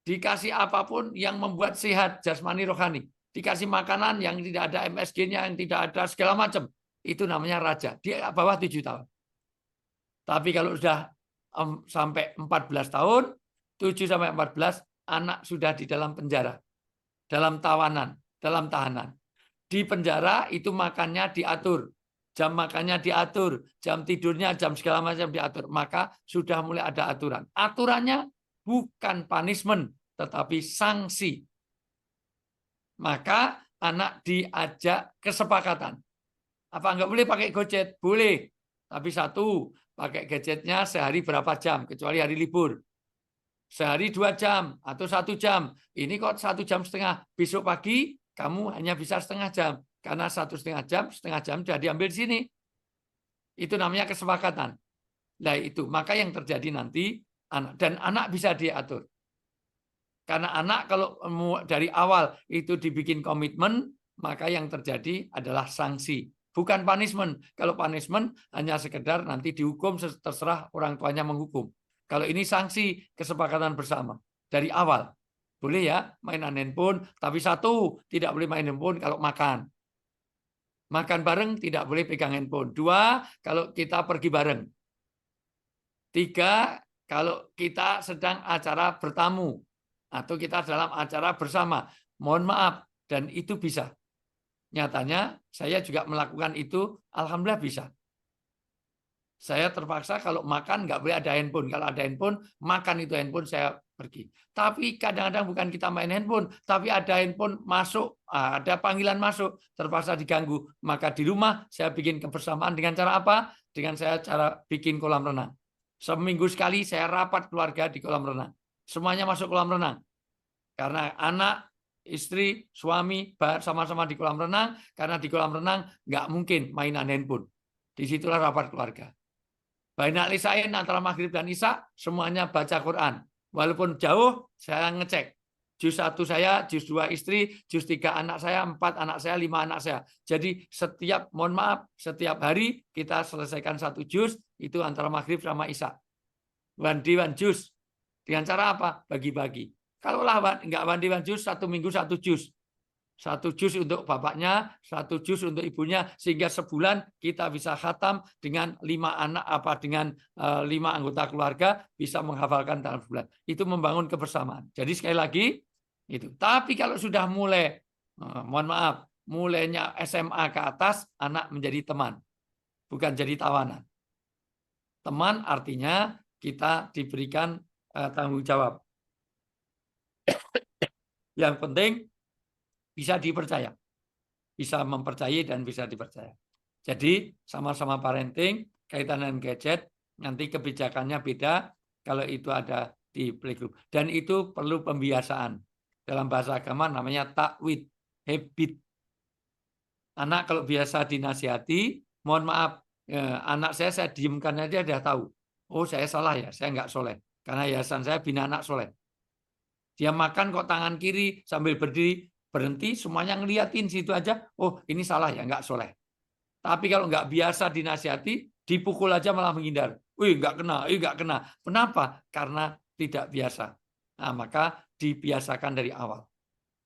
Dikasih apapun yang membuat sehat, jasmani rohani. Dikasih makanan yang tidak ada MSG-nya, yang tidak ada segala macam. Itu namanya raja. Di bawah 7 tahun. Tapi kalau sudah sampai 14 tahun, 7 sampai 14, anak sudah di dalam penjara. Dalam tawanan, dalam tahanan. Di penjara itu makannya diatur, jam makannya diatur, jam tidurnya, jam segala macam diatur. Maka sudah mulai ada aturan. Aturannya bukan punishment, tetapi sanksi. Maka anak diajak kesepakatan. Apa enggak boleh pakai gadget? Boleh. Tapi satu, pakai gadgetnya sehari berapa jam, kecuali hari libur. Sehari 2 jam atau 1 jam. Ini kok 1,5 jam. Besok pagi kamu hanya bisa setengah jam. Karena 1,5 jam, setengah jam sudah diambil di sini. Itu namanya kesepakatan. Nah itu, maka yang terjadi nanti, dan anak bisa diatur. Karena anak kalau dari awal itu dibikin komitmen, maka yang terjadi adalah sanksi. Bukan punishment. Kalau punishment hanya sekedar nanti dihukum, terserah orang tuanya menghukum. Kalau ini sanksi, kesepakatan bersama. Dari awal. Boleh ya mainan handphone, tapi satu, tidak boleh main handphone kalau makan. Makan bareng tidak boleh pegang handphone. 2, kalau kita pergi bareng. 3, kalau kita sedang acara bertamu atau kita dalam acara bersama. Mohon maaf, dan itu bisa. Nyatanya saya juga melakukan itu, alhamdulillah bisa. Saya terpaksa kalau makan nggak boleh ada handphone. Kalau ada handphone, makan itu handphone saya pergi. Tapi kadang-kadang bukan kita main handphone, tapi ada handphone masuk, ada panggilan masuk, terpaksa diganggu. Maka di rumah saya bikin kebersamaan dengan cara apa? Dengan saya cara bikin kolam renang. Seminggu sekali saya rapat keluarga di kolam renang. Semuanya masuk kolam renang. Karena anak, istri, suami sama-sama di kolam renang, karena di kolam renang nggak mungkin mainan handphone. Disitulah rapat keluarga. Banyak lisain antara maghrib dan isya, semuanya baca Quran. Walaupun jauh, saya ngecek. Juz 1 saya, juz 2 istri, juz 3 anak saya, 4 anak saya, 5 anak saya. Jadi mohon maaf, setiap hari kita selesaikan 1 juz, itu antara maghrib sama isya. One juz. Dengan cara apa? Bagi-bagi. Kalau nggak one juz, 1 minggu 1 juz. 1 juz untuk bapaknya, 1 juz untuk ibunya, sehingga sebulan kita bisa khatam dengan 5 anak dengan 5 anggota keluarga bisa menghafalkan dalam sebulan. Itu membangun kebersamaan. Jadi sekali lagi itu. Tapi kalau sudah mulai, mohon maaf, mulainya SMA ke atas, anak menjadi teman, bukan jadi tawanan. Teman artinya kita diberikan tanggung jawab. Yang penting bisa dipercaya, bisa mempercayai dan bisa dipercaya. Jadi sama-sama parenting, kaitan dengan gadget, nanti kebijakannya beda kalau itu ada di playgroup. Dan itu perlu pembiasaan. Dalam bahasa agama namanya takwid, habit. Anak kalau biasa dinasihati, mohon maaf, anak saya diamkan aja dia tahu. Oh saya salah ya, saya nggak soleh. Karena yayasan saya bina anak soleh. Dia makan kok tangan kiri sambil berdiri, berhenti, semuanya ngeliatin situ aja, oh ini salah ya, nggak soleh. Tapi kalau nggak biasa dinasihati, dipukul aja malah menghindar. Wih nggak kena. Kenapa? Karena tidak biasa. Nah, maka dibiasakan dari awal.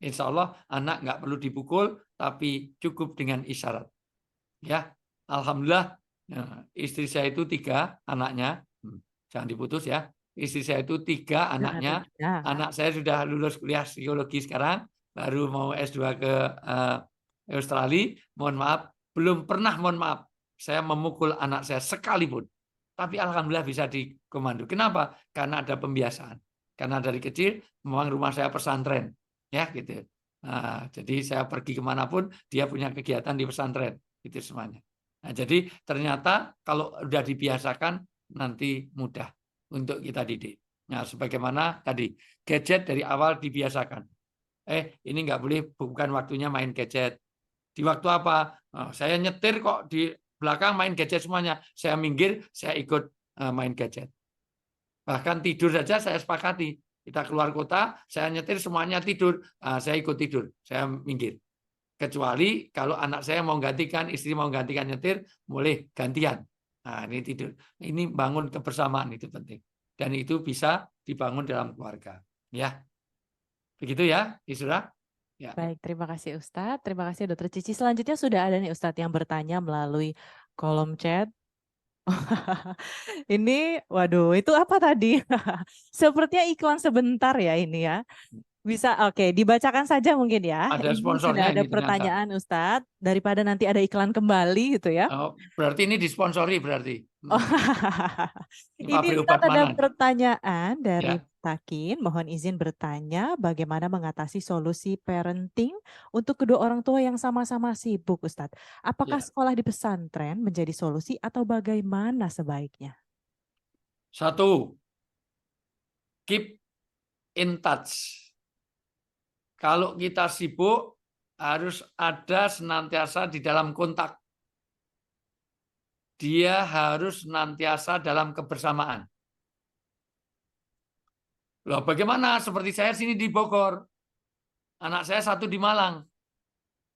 Insya Allah anak nggak perlu dipukul, tapi cukup dengan isyarat. Ya, alhamdulillah istri saya itu 3 anaknya, jangan diputus ya. Istri saya itu 3 anaknya, anak saya sudah lulus kuliah psikologi sekarang, baru mau S2 ke Australia. Mohon maaf, belum pernah saya memukul anak saya sekalipun. Tapi alhamdulillah bisa dikomando. Kenapa? Karena ada pembiasaan. Karena dari kecil memang rumah saya pesantren, ya gitu. Nah, jadi saya pergi kemanapun dia punya kegiatan di pesantren, itu semuanya. Nah, jadi ternyata kalau sudah dibiasakan nanti mudah untuk kita didik. Nah, sebagaimana tadi gadget dari awal dibiasakan. Ini nggak boleh, bukan waktunya main gadget. Di waktu apa? Saya nyetir kok di belakang main gadget semuanya. Saya minggir, saya ikut main gadget. Bahkan tidur saja saya sepakati. Kita keluar kota, saya nyetir semuanya tidur, saya ikut tidur, saya minggir. Kecuali kalau anak saya mau gantikan, istri mau gantikan nyetir, boleh gantian. Nah, ini tidur. Ini bangun kebersamaan itu penting. Dan itu bisa dibangun dalam keluarga. Ya, begitu ya, Isra. Ya. Baik, terima kasih Ustadz. Terima kasih Dokter Cici. Selanjutnya sudah ada nih Ustadz yang bertanya melalui kolom chat. Ini, waduh, itu apa tadi? Sepertinya iklan sebentar ya ini ya. Bisa, oke, dibacakan saja mungkin ya. Ada Ini sponsornya sudah ada ini ternyata. pertanyaan Ustadz, daripada nanti ada iklan kembali gitu ya. Oh, berarti ini disponsori berarti. Oh, ini Ustadz ada pertanyaan dari Takin, mohon izin bertanya bagaimana mengatasi solusi parenting untuk kedua orang tua yang sama-sama sibuk, Ustadz. Apakah sekolah di pesantren menjadi solusi atau bagaimana sebaiknya? 1, keep in touch. Kalau kita sibuk, harus ada senantiasa di dalam kontak. Dia harus senantiasa dalam kebersamaan. Loh, bagaimana? Seperti saya sini di Bogor. Anak saya 1 di Malang.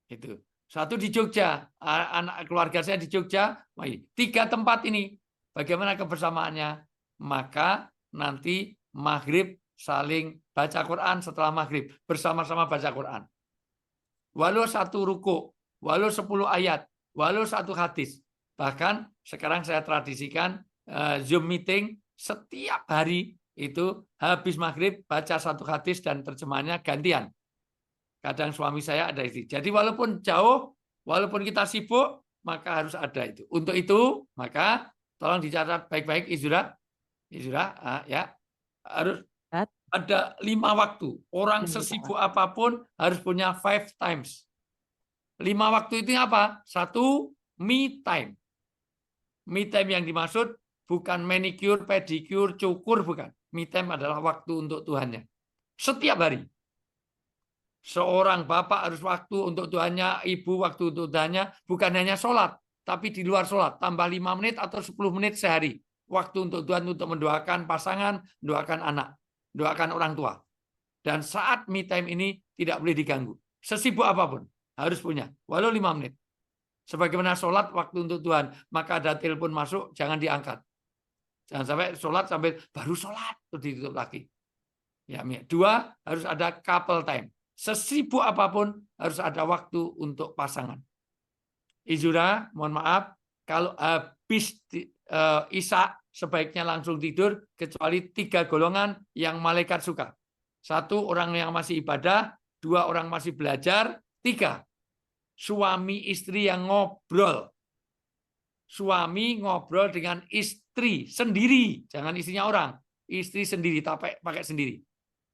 Itu. 1 di Jogja. Anak keluarga saya di Jogja. 3 tempat ini. Bagaimana kebersamaannya? Maka nanti maghrib saling baca Quran setelah maghrib. Bersama-sama baca Quran. Walau 1 ruku. Walau 10 ayat. walau satu hadis. Bahkan sekarang saya tradisikan Zoom meeting setiap hari itu habis maghrib baca satu hadis dan terjemahannya gantian. Kadang suami saya ada itu. Jadi walaupun jauh, walaupun kita sibuk, maka harus ada itu. Untuk itu, maka tolong dicatat baik-baik, Izura, ya, harus ada 5 waktu. Orang sesibuk apapun harus punya 5 times. 5 waktu itu apa? 1, me time. Me time yang dimaksud bukan manicure, pedicure, cukur, bukan. Me time adalah waktu untuk Tuhannya. Setiap hari. Seorang bapak harus waktu untuk Tuhannya, ibu waktu untuk Tuhannya, bukan hanya sholat, tapi di luar sholat. Tambah 5 menit atau 10 menit sehari. Waktu untuk Tuhan untuk mendoakan pasangan, mendoakan anak, doakan orang tua. Dan saat me time ini tidak boleh diganggu. Sesibuk apapun, harus punya. Walau 5 menit. Sebagaimana sholat waktu untuk Tuhan, maka ada telepon masuk, jangan diangkat. Jangan sampai sholat sampai baru sholat, terus ditutup lagi. Ya, 2, harus ada couple time. Sesibuk apapun harus ada waktu untuk pasangan. Izura, mohon maaf, kalau habis Isya sebaiknya langsung tidur, kecuali 3 golongan yang malaikat suka. 1, orang yang masih ibadah, 2, orang masih belajar, 3, suami istri yang ngobrol. Suami ngobrol dengan istri sendiri, jangan istrinya orang, istri sendiri, pakai sendiri.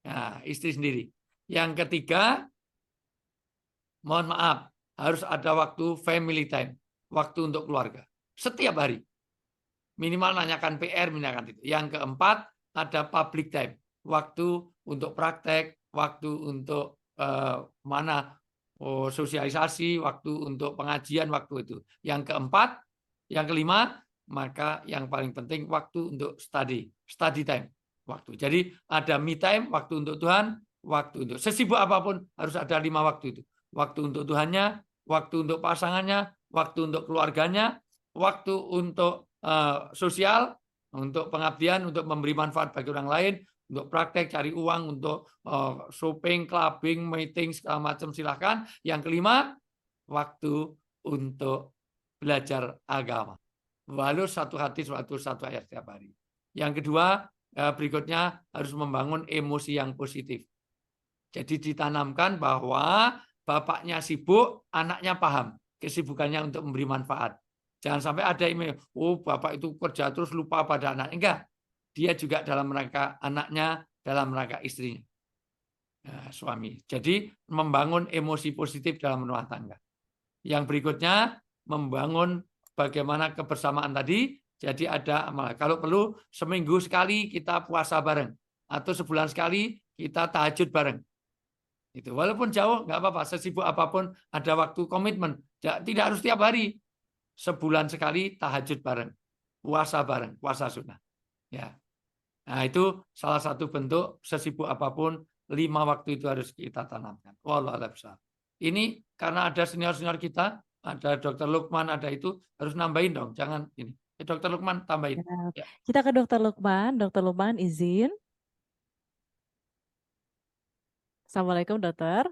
Nah, istri sendiri. Yang ketiga, mohon maaf, harus ada waktu family time, waktu untuk keluarga. Setiap hari. Minimal nanyakan PR, menanyakan itu. Yang keempat, ada public time, waktu untuk praktek, waktu untuk sosialisasi, waktu untuk pengajian, waktu itu. Yang keempat, yang kelima, maka yang paling penting waktu untuk study time, waktu. Jadi ada me time, waktu untuk Tuhan, waktu untuk sesibuk apapun harus ada 5 waktu itu. Waktu untuk Tuhannya, waktu untuk pasangannya, waktu untuk keluarganya, waktu untuk sosial, untuk pengabdian, untuk memberi manfaat bagi orang lain, untuk praktek, cari uang, untuk shopping, clubbing, meeting, segala macam, silahkan. Yang kelima, waktu untuk belajar agama. Walau satu hadis, waktu 1 ayat setiap hari. Yang kedua, berikutnya harus membangun emosi yang positif. Jadi ditanamkan bahwa bapaknya sibuk, anaknya paham kesibukannya untuk memberi manfaat. Jangan sampai ada email, oh bapak itu kerja terus lupa pada anak. Enggak, dia juga dalam rangka anaknya, dalam rangka istrinya, suami. Jadi membangun emosi positif dalam rumah tangga. Yang berikutnya, membangun bagaimana kebersamaan tadi. Jadi ada amal. Kalau perlu seminggu sekali kita puasa bareng, atau sebulan sekali kita tahajud bareng. Itu walaupun jauh nggak apa-apa, sesibuk apapun ada waktu komitmen. Tidak harus tiap hari. Sebulan sekali tahajud bareng, puasa bareng, puasa sunnah. Ya. Nah, itu salah satu bentuk sesibuk apapun 5 waktu itu harus kita tanamkan. Wallahu a'lam. Ini karena ada senior-senior kita, ada Dr. Lukman, ada itu harus nambahin dong, jangan ini. Dr. Lukman tambahin. Ya. Kita ke Dr. Lukman. Dr. Lukman izin. Assalamualaikum dokter.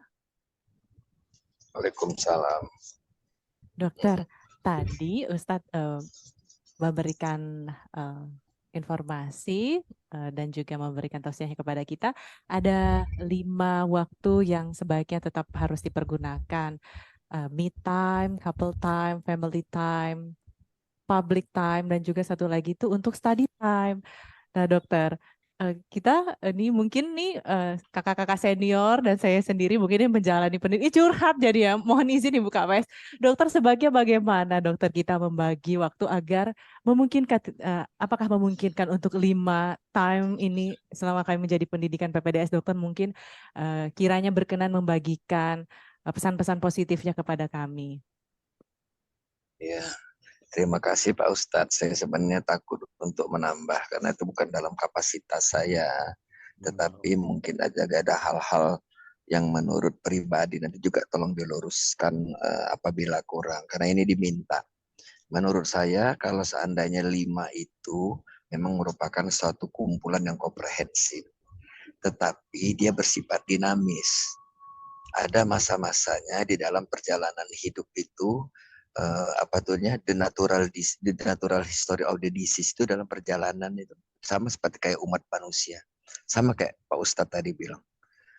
Waalaikumsalam. Dokter, tadi Ustadz memberikan informasi dan juga memberikan tausiahnya kepada kita. Ada 5 waktu yang sebaiknya tetap harus dipergunakan. Me time, couple time, family time, public time, dan juga satu lagi itu untuk study time. Nah dokter, kita ini mungkin nih kakak-kakak senior dan saya sendiri mungkin yang menjalani pendidikan curhat jadi ya, mohon izin Ibu Kak Wes. Dokter sebaiknya bagaimana dokter kita membagi waktu agar memungkinkan, apakah memungkinkan untuk 5 time ini selama kami menjadi pendidikan PPDS dokter mungkin kiranya berkenan membagikan pesan-pesan positifnya kepada kami. Ya. Terima kasih Pak Ustadz. Saya sebenarnya takut untuk menambah karena itu bukan dalam kapasitas saya. Tetapi mungkin aja ada hal-hal yang menurut pribadi nanti juga tolong diluruskan apabila kurang. Karena ini diminta. Menurut saya kalau seandainya 5 itu memang merupakan suatu kumpulan yang komprehensif. Tetapi dia bersifat dinamis. Ada masa-masanya di dalam perjalanan hidup itu apa tuhnya the natural history of the disease itu dalam perjalanan itu sama seperti kayak umat manusia, sama kayak Pak Ustadz tadi bilang,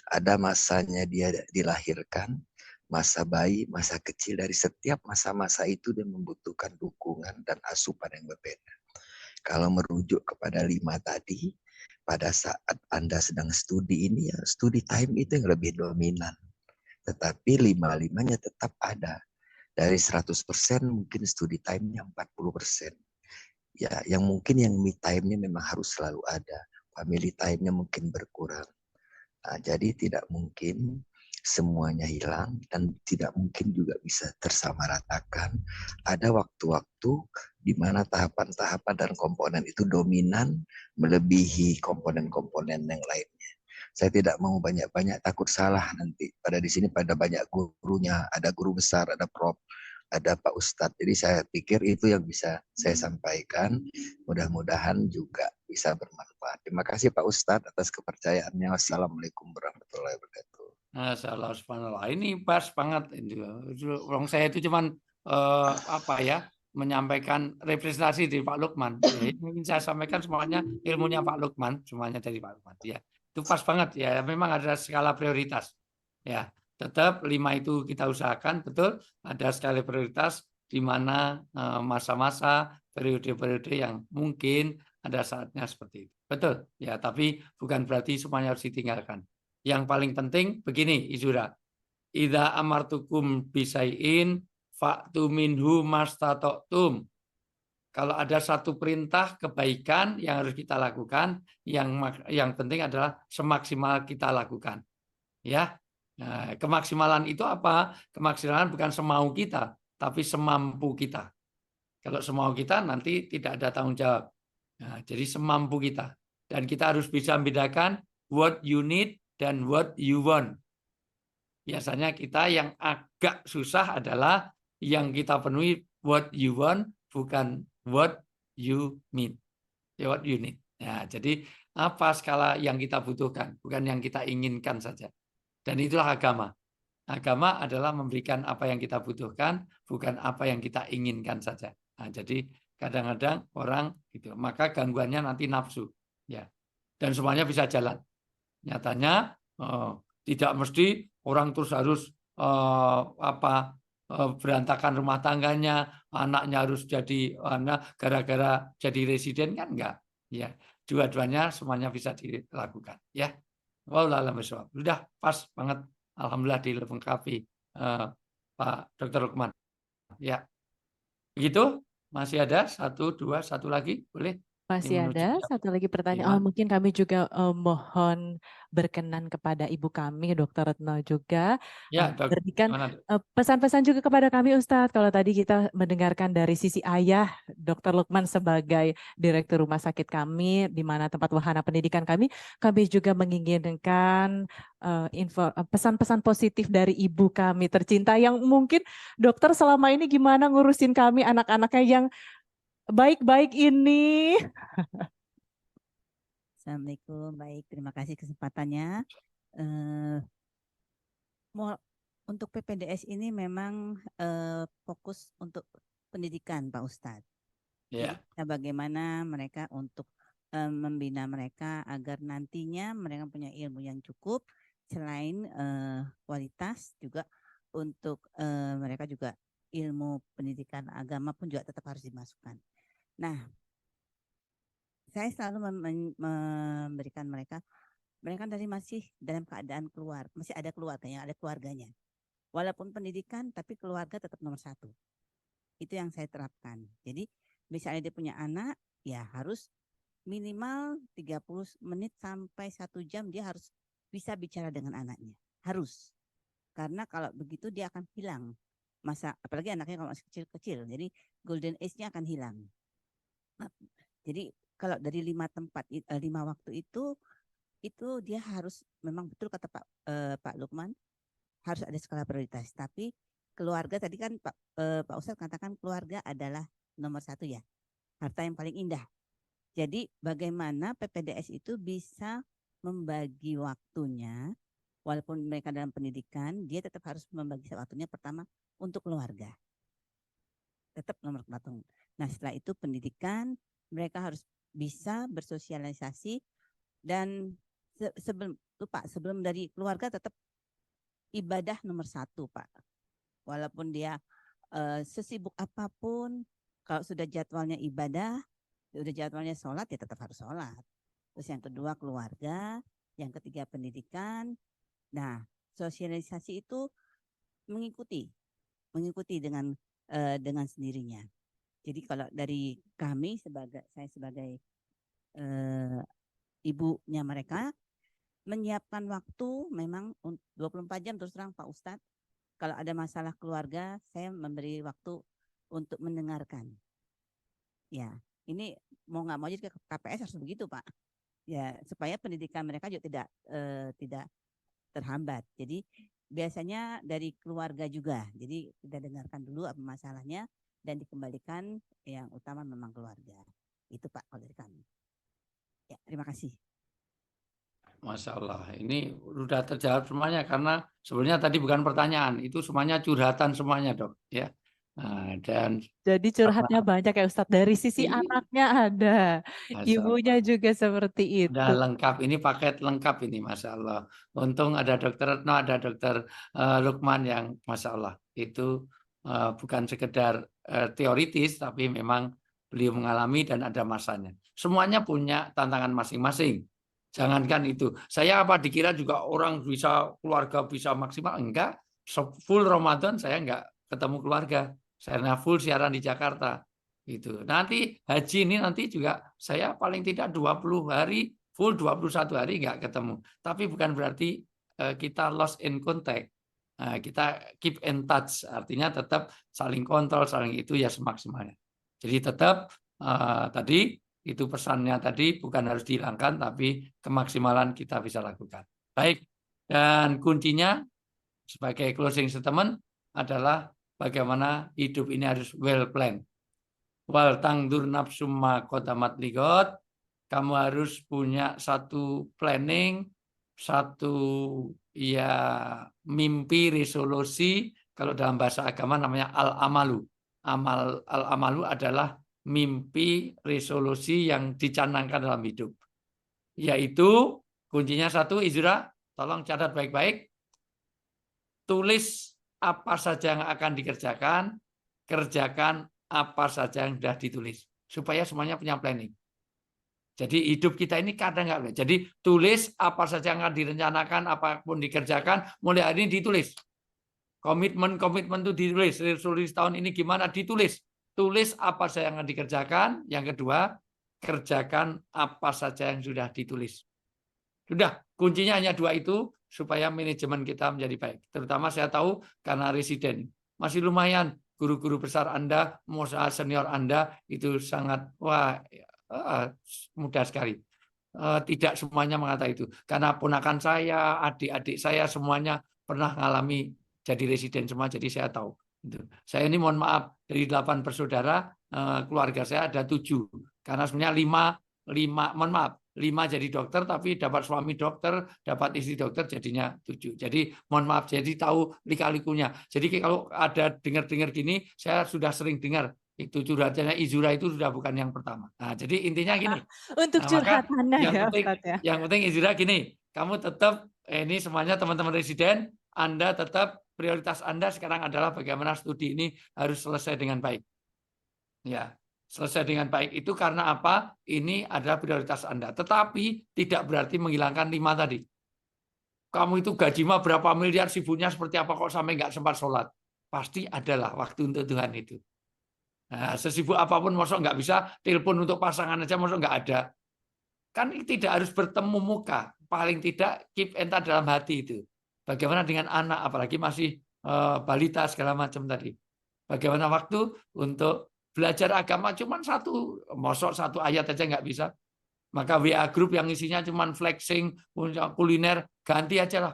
ada masanya dia dilahirkan, masa bayi, masa kecil. Dari setiap masa-masa itu dia membutuhkan dukungan dan asupan yang berbeda. Kalau merujuk kepada 5 tadi, pada saat Anda sedang studi ini ya studi time itu yang lebih dominan, tetapi 5-5-nya tetap ada. Dari 100% mungkin studi time-nya 40%. Ya, yang mungkin yang me time-nya memang harus selalu ada. Family time-nya mungkin berkurang. Nah, jadi tidak mungkin semuanya hilang dan tidak mungkin juga bisa tersamaratakan. Ada waktu-waktu di mana tahapan-tahapan dan komponen itu dominan melebihi komponen-komponen yang lainnya. Saya tidak mau banyak-banyak, takut salah nanti. Pada di sini pada banyak gurunya, ada guru besar, ada prof, ada Pak Ustadz. Jadi saya pikir itu yang bisa saya sampaikan. Mudah-mudahan juga bisa bermanfaat. Terima kasih Pak Ustadz atas kepercayaannya. Wassalamualaikum warahmatullahi wabarakatuh. Masyaallah, subhanallah. Ini pas banget itu. Orang saya itu cuman apa ya, menyampaikan representasi dari Pak Lukman. Ya, ini ingin saya sampaikan semuanya ilmunya Pak Lukman, semuanya dari Pak Lukman. Ya, itu pas banget ya. Memang ada skala prioritas. Ya, tetap 5 itu kita usahakan, betul. Ada skala prioritas di mana masa-masa periode-periode yang mungkin ada saatnya seperti itu. Betul. Ya, tapi bukan berarti semuanya harus ditinggalkan. Yang paling penting begini, Izura. Idza amartukum bisaiin fa'tu minhu mastata'tum. Kalau ada satu perintah kebaikan yang harus kita lakukan, yang penting adalah semaksimal kita lakukan. Ya. Nah, kemaksimalan itu apa? Kemaksimalan bukan semau kita, tapi semampu kita. Kalau semau kita nanti tidak ada tanggung jawab. Nah, jadi semampu kita. Dan kita harus bisa membedakan what you need dan what you want. Biasanya kita yang agak susah adalah yang kita penuhi what you want, bukan what you need. What you need. Ya, jadi apa skala yang kita butuhkan, bukan yang kita inginkan saja. Dan itulah agama. Agama adalah memberikan apa yang kita butuhkan, bukan apa yang kita inginkan saja. Nah, jadi kadang-kadang orang gitu, maka gangguannya nanti nafsu, ya. Dan semuanya bisa jalan. Nyatanya tidak mesti orang terus harus berantakan rumah tangganya, anaknya harus jadi gara-gara jadi residen kan enggak. Ya, dua-duanya semuanya bisa dilakukan, ya. Wallahu a'lam bishawab. Sudah pas banget. Alhamdulillah dilengkapi Pak Dr. Lukman. Ya. Begitu? Masih ada 1, 2, 1 lagi, boleh? Masih Ini menuju ada jam satu lagi pertanyaan. 5. Mungkin kami juga mohon berkenan kepada Ibu kami, Dr. Retno juga, Ya, Dok. berikan Gimana, Dok? pesan-pesan juga kepada kami Ustadz. Kalau tadi kita mendengarkan dari sisi ayah, Dr. Lukman sebagai Direktur Rumah Sakit kami, di mana tempat wahana pendidikan kami juga menginginkan pesan-pesan positif dari Ibu kami tercinta yang mungkin dokter selama ini gimana ngurusin kami anak-anaknya yang baik-baik ini. Assalamualaikum, baik, terima kasih kesempatannya. Untuk PPDS ini memang fokus untuk pendidikan, Pak Ustadz. Ya. Jadi, bagaimana mereka untuk membina mereka agar nantinya mereka punya ilmu yang cukup, selain kualitas juga untuk mereka juga ilmu pendidikan agama pun juga tetap harus dimasukkan. Nah, saya selalu memberikan mereka dari masih dalam keadaan masih ada keluarganya, ada keluarganya. Walaupun pendidikan, tapi keluarga tetap nomor 1. Itu yang saya terapkan. Jadi, misalnya dia punya anak, ya harus minimal 30 menit sampai 1 jam dia harus bisa bicara dengan anaknya. Harus. Karena kalau begitu dia akan hilang apalagi anaknya kalau masih kecil-kecil. Jadi, golden age-nya akan hilang. Jadi kalau dari 5 waktu itu dia harus memang betul kata Pak Lukman harus ada skala prioritas. Tapi keluarga tadi kan Pak Ustadz katakan keluarga adalah nomor 1 ya, harta yang paling indah. Jadi bagaimana PPDS itu bisa membagi waktunya, walaupun mereka dalam pendidikan, dia tetap harus membagi waktunya pertama untuk keluarga. tetap nomor pelatung. Nah, setelah itu pendidikan, mereka harus bisa bersosialisasi dan sebelum dari keluarga tetap ibadah nomor 1, Pak. Walaupun dia sesibuk apapun, kalau sudah jadwalnya ibadah, sudah jadwalnya sholat, ya tetap harus sholat. Terus yang kedua keluarga, yang ketiga pendidikan. Nah, sosialisasi itu mengikuti dengan sendirinya. Jadi kalau dari kami saya sebagai ibunya mereka menyiapkan waktu memang 24 jam terus terang Pak Ustadz. Kalau ada masalah keluarga, saya memberi waktu untuk mendengarkan. Ya, ini mau nggak mau jadi KPS harus begitu Pak. Ya, supaya pendidikan mereka juga tidak terhambat. Jadi biasanya dari keluarga juga. Jadi kita dengarkan dulu apa masalahnya dan dikembalikan, yang utama memang keluarga. Itu Pak kalau dari kami. Ya, terima kasih. Masya Allah, ini sudah terjawab semuanya karena sebenarnya tadi bukan pertanyaan, itu semuanya curhatan semuanya dok, ya. Nah, dan Jadi curhatnya banyak ya Ustadz, dari sisi Iya. anaknya ada, Masya ibunya Allah. juga seperti Udah itu. lengkap, ini paket lengkap ini, Masya Allah. Untung ada dokter Retno, ada dokter Lukman yang Masya Allah itu bukan sekedar teoritis, tapi memang beliau mengalami dan ada masanya. Semuanya punya tantangan masing-masing. Jangankan itu, saya apa dikira juga orang bisa, keluarga bisa maksimal? Enggak, full Ramadan saya enggak ketemu keluarga. Saya full siaran di Jakarta. Gitu. Nanti haji ini nanti juga saya paling tidak 20 hari, full 21 hari enggak ketemu. Tapi bukan berarti kita lost in contact. Nah, kita keep in touch, artinya tetap saling kontrol, saling itu ya semaksimalnya. Jadi tetap tadi itu pesannya tadi bukan harus dihilangkan, tapi kemaksimalan kita bisa lakukan. Baik, dan kuncinya sebagai closing statement adalah bagaimana hidup ini harus well planned. Wal tangdur nafsumma qadamat ligot, kamu harus punya satu planning, satu ya mimpi, resolusi. Kalau dalam bahasa agama namanya al-amalu. Al-amalu adalah mimpi, resolusi yang dicanangkan dalam hidup. Yaitu kuncinya satu, Izra, tolong catat baik-baik. Tulis apa saja yang akan dikerjakan, kerjakan apa saja yang sudah ditulis. Supaya semuanya punya planning. Jadi hidup kita ini kadang nggak. Jadi tulis apa saja yang akan direncanakan, apapun dikerjakan, mulai hari ini ditulis. Komitmen itu ditulis. Resolusi tahun ini gimana, ditulis. Tulis apa saja yang akan dikerjakan. Yang kedua, kerjakan apa saja yang sudah ditulis. Sudah, kuncinya hanya 2 itu supaya manajemen kita menjadi baik. Terutama saya tahu karena residen. Masih lumayan guru-guru besar Anda, senior Anda itu sangat mudah sekali. Tidak semuanya mengatakan itu. Karena ponakan saya, adik-adik saya semuanya pernah mengalami jadi residen semua, jadi saya tahu. Saya ini mohon maaf, dari 8 bersaudara, keluarga saya ada 7. Karena sebenarnya 5 jadi dokter, tapi dapat suami dokter, dapat istri dokter, jadinya 7. Jadi mohon maaf, jadi tahu lika-likunya. Jadi kalau ada dengar-dengar gini, saya sudah sering dengar. Itu curhatannya Izura itu sudah bukan yang pertama. Nah, jadi intinya gini. Untuk curhatannya ya Ustadz ya. Yang penting Izura gini, kamu tetap, ini semuanya teman-teman residen, Anda tetap prioritas Anda sekarang adalah bagaimana studi ini harus selesai dengan baik. Ya, selesai dengan baik itu karena apa? Ini adalah prioritas Anda. Tetapi tidak berarti menghilangkan 5 tadi. Kamu itu gaji mah berapa miliar, sibuknya seperti apa kok sampai nggak sempat sholat. Pasti adalah waktu untuk Tuhan itu. Nah, sesibuk apapun, maksud nggak bisa telepon untuk pasangan aja, maksud nggak ada. Kan tidak harus bertemu muka. Paling tidak keep in touch dalam hati itu. Bagaimana dengan anak, apalagi masih balita segala macam tadi. Bagaimana waktu untuk belajar agama cuma satu ayat aja nggak bisa. Maka WA group yang isinya cuma flexing, kuliner, ganti aja lah.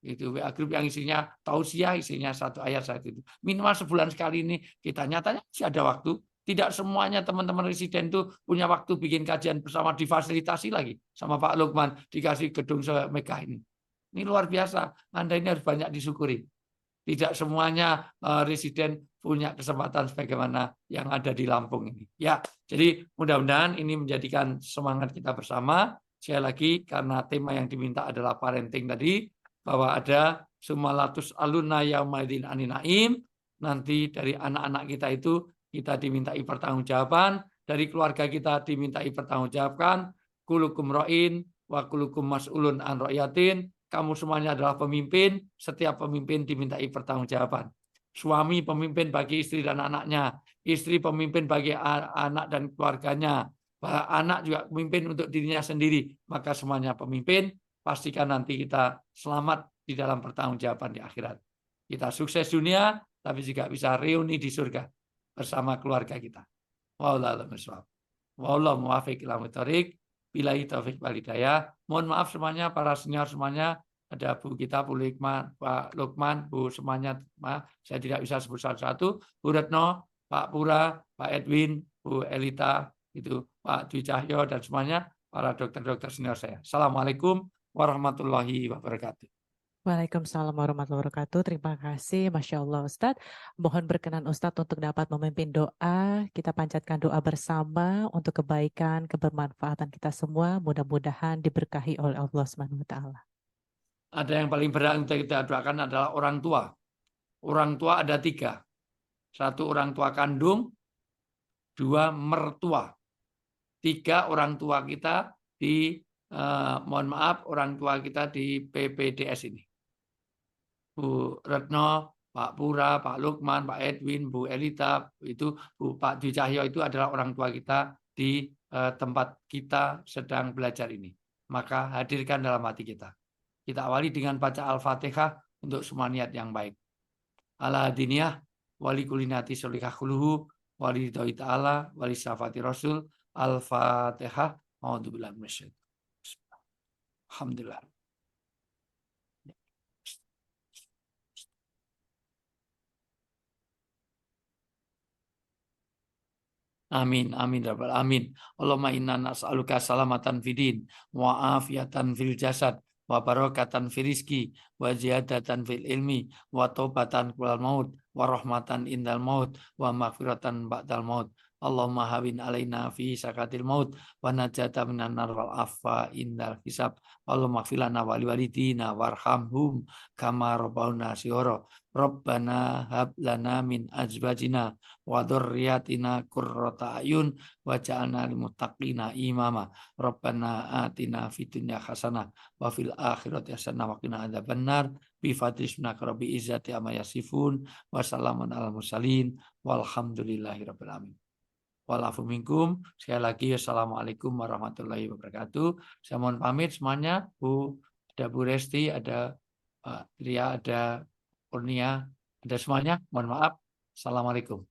Itu WA group yang isinya tausiah, isinya 1 ayat saat itu. Minimal sebulan sekali ini kita nyatanya masih ada waktu. Tidak semuanya teman-teman residen itu punya waktu bikin kajian bersama, difasilitasi lagi sama Pak Lukman, dikasih gedung semegah ini. Ini luar biasa. Anda ini harus banyak disyukuri. Tidak semuanya residen punya kesempatan sebagaimana yang ada di Lampung ini. Ya, jadi mudah-mudahan ini menjadikan semangat kita bersama. Sekali lagi karena tema yang diminta adalah parenting tadi, bahwa ada sumalatus aluna yaumaidin aninaim, nanti dari anak-anak kita itu kita dimintai pertanggungjawaban, dari keluarga kita dimintai pertanggungjawaban, kulukum ro'in wa kulukum mas'ulun an ro'yatin, kamu semuanya adalah pemimpin, setiap pemimpin dimintai pertanggungjawaban. Suami pemimpin bagi istri dan anaknya, istri pemimpin bagi anak dan keluarganya, anak juga pemimpin untuk dirinya sendiri, maka semuanya pemimpin, pastikan nanti kita selamat di dalam pertanggungjawaban di akhirat. Kita sukses dunia, tapi juga bisa reuni di surga bersama keluarga kita. Wallahu a'lam bishawab. Wallahu muwaffiq ila thoriq. Billahi taufik wal hidayah. Mohon maaf semuanya, para senior semuanya, ada Bu kita, Bu Lukman, Pak Lukman, Bu semuanya, maaf, saya tidak bisa sebut satu-satu. Bu Retno, Pak Pura, Pak Edwin, Bu Elita, itu Pak Dwi Cahyo dan semuanya para dokter-dokter senior saya. Assalamualaikum warahmatullahi wabarakatuh. Waalaikumsalam warahmatullahi wabarakatuh. Terima kasih, Masya Allah Ustadz. Mohon berkenan Ustadz untuk dapat memimpin doa. Kita panjatkan doa bersama untuk kebaikan, kebermanfaatan kita semua. Mudah-mudahan diberkahi oleh Allah SWT. Ada yang paling berat untuk kita doakan adalah orang tua. Orang tua ada 3. 1 orang tua kandung, 2 mertua. 3 orang tua kita di, mohon maaf, orang tua kita di PPDS ini. Bu Retno, Pak Pura, Pak Lukman, Pak Edwin, Bu Elita, itu Pak Dwi Cahyo itu adalah orang tua kita di tempat kita sedang belajar ini. Maka hadirkan dalam hati kita. Kita awali dengan baca Al-Fatihah untuk semua niat yang baik. Ala diniyah, wali kulinati solikah kuluhu, wali doi ta'ala, wali syafati rasul, Al-Fatihah, ma'udzubillah minasyaitonir rajim. Alhamdulillah. Amin, amin, rabbal amin. Allahumma inna nas'aluka salamatan fidin, wa afiatan fil jasad, wa barakatan fil rizki, wa ziyadatan fil ilmi, wa taubatan kulal maut, wa rahmatan indal maut, wa maghfiratan ba'dal maut. Allahumma hawin alaina fi sakatil maut, wa najata minan nar wal afa indal hisab. Allahumma gfirlana wali walidina warhamhum kama rabbauna shighara. Rabbana hab lana min azwajina wa dzurriyyatina qurrata ayun waj'alna lil muttaqina imama. Rabbana atina fid dunya hasanah wa fil akhirati hasanah wa qina adzabannar. Bi fadlisna rabbi izzati amma yasifun wa salamun alal mursalin walhamdulillahi rabbil alamin. Walafu minkum. Sekali lagi assalamualaikum warahmatullahi wabarakatuh. Saya mohon pamit semuanya. Bu, ada Bu Resti, ada Pak Ria, ada Kurnia, ada semuanya. Mohon maaf. Assalamualaikum.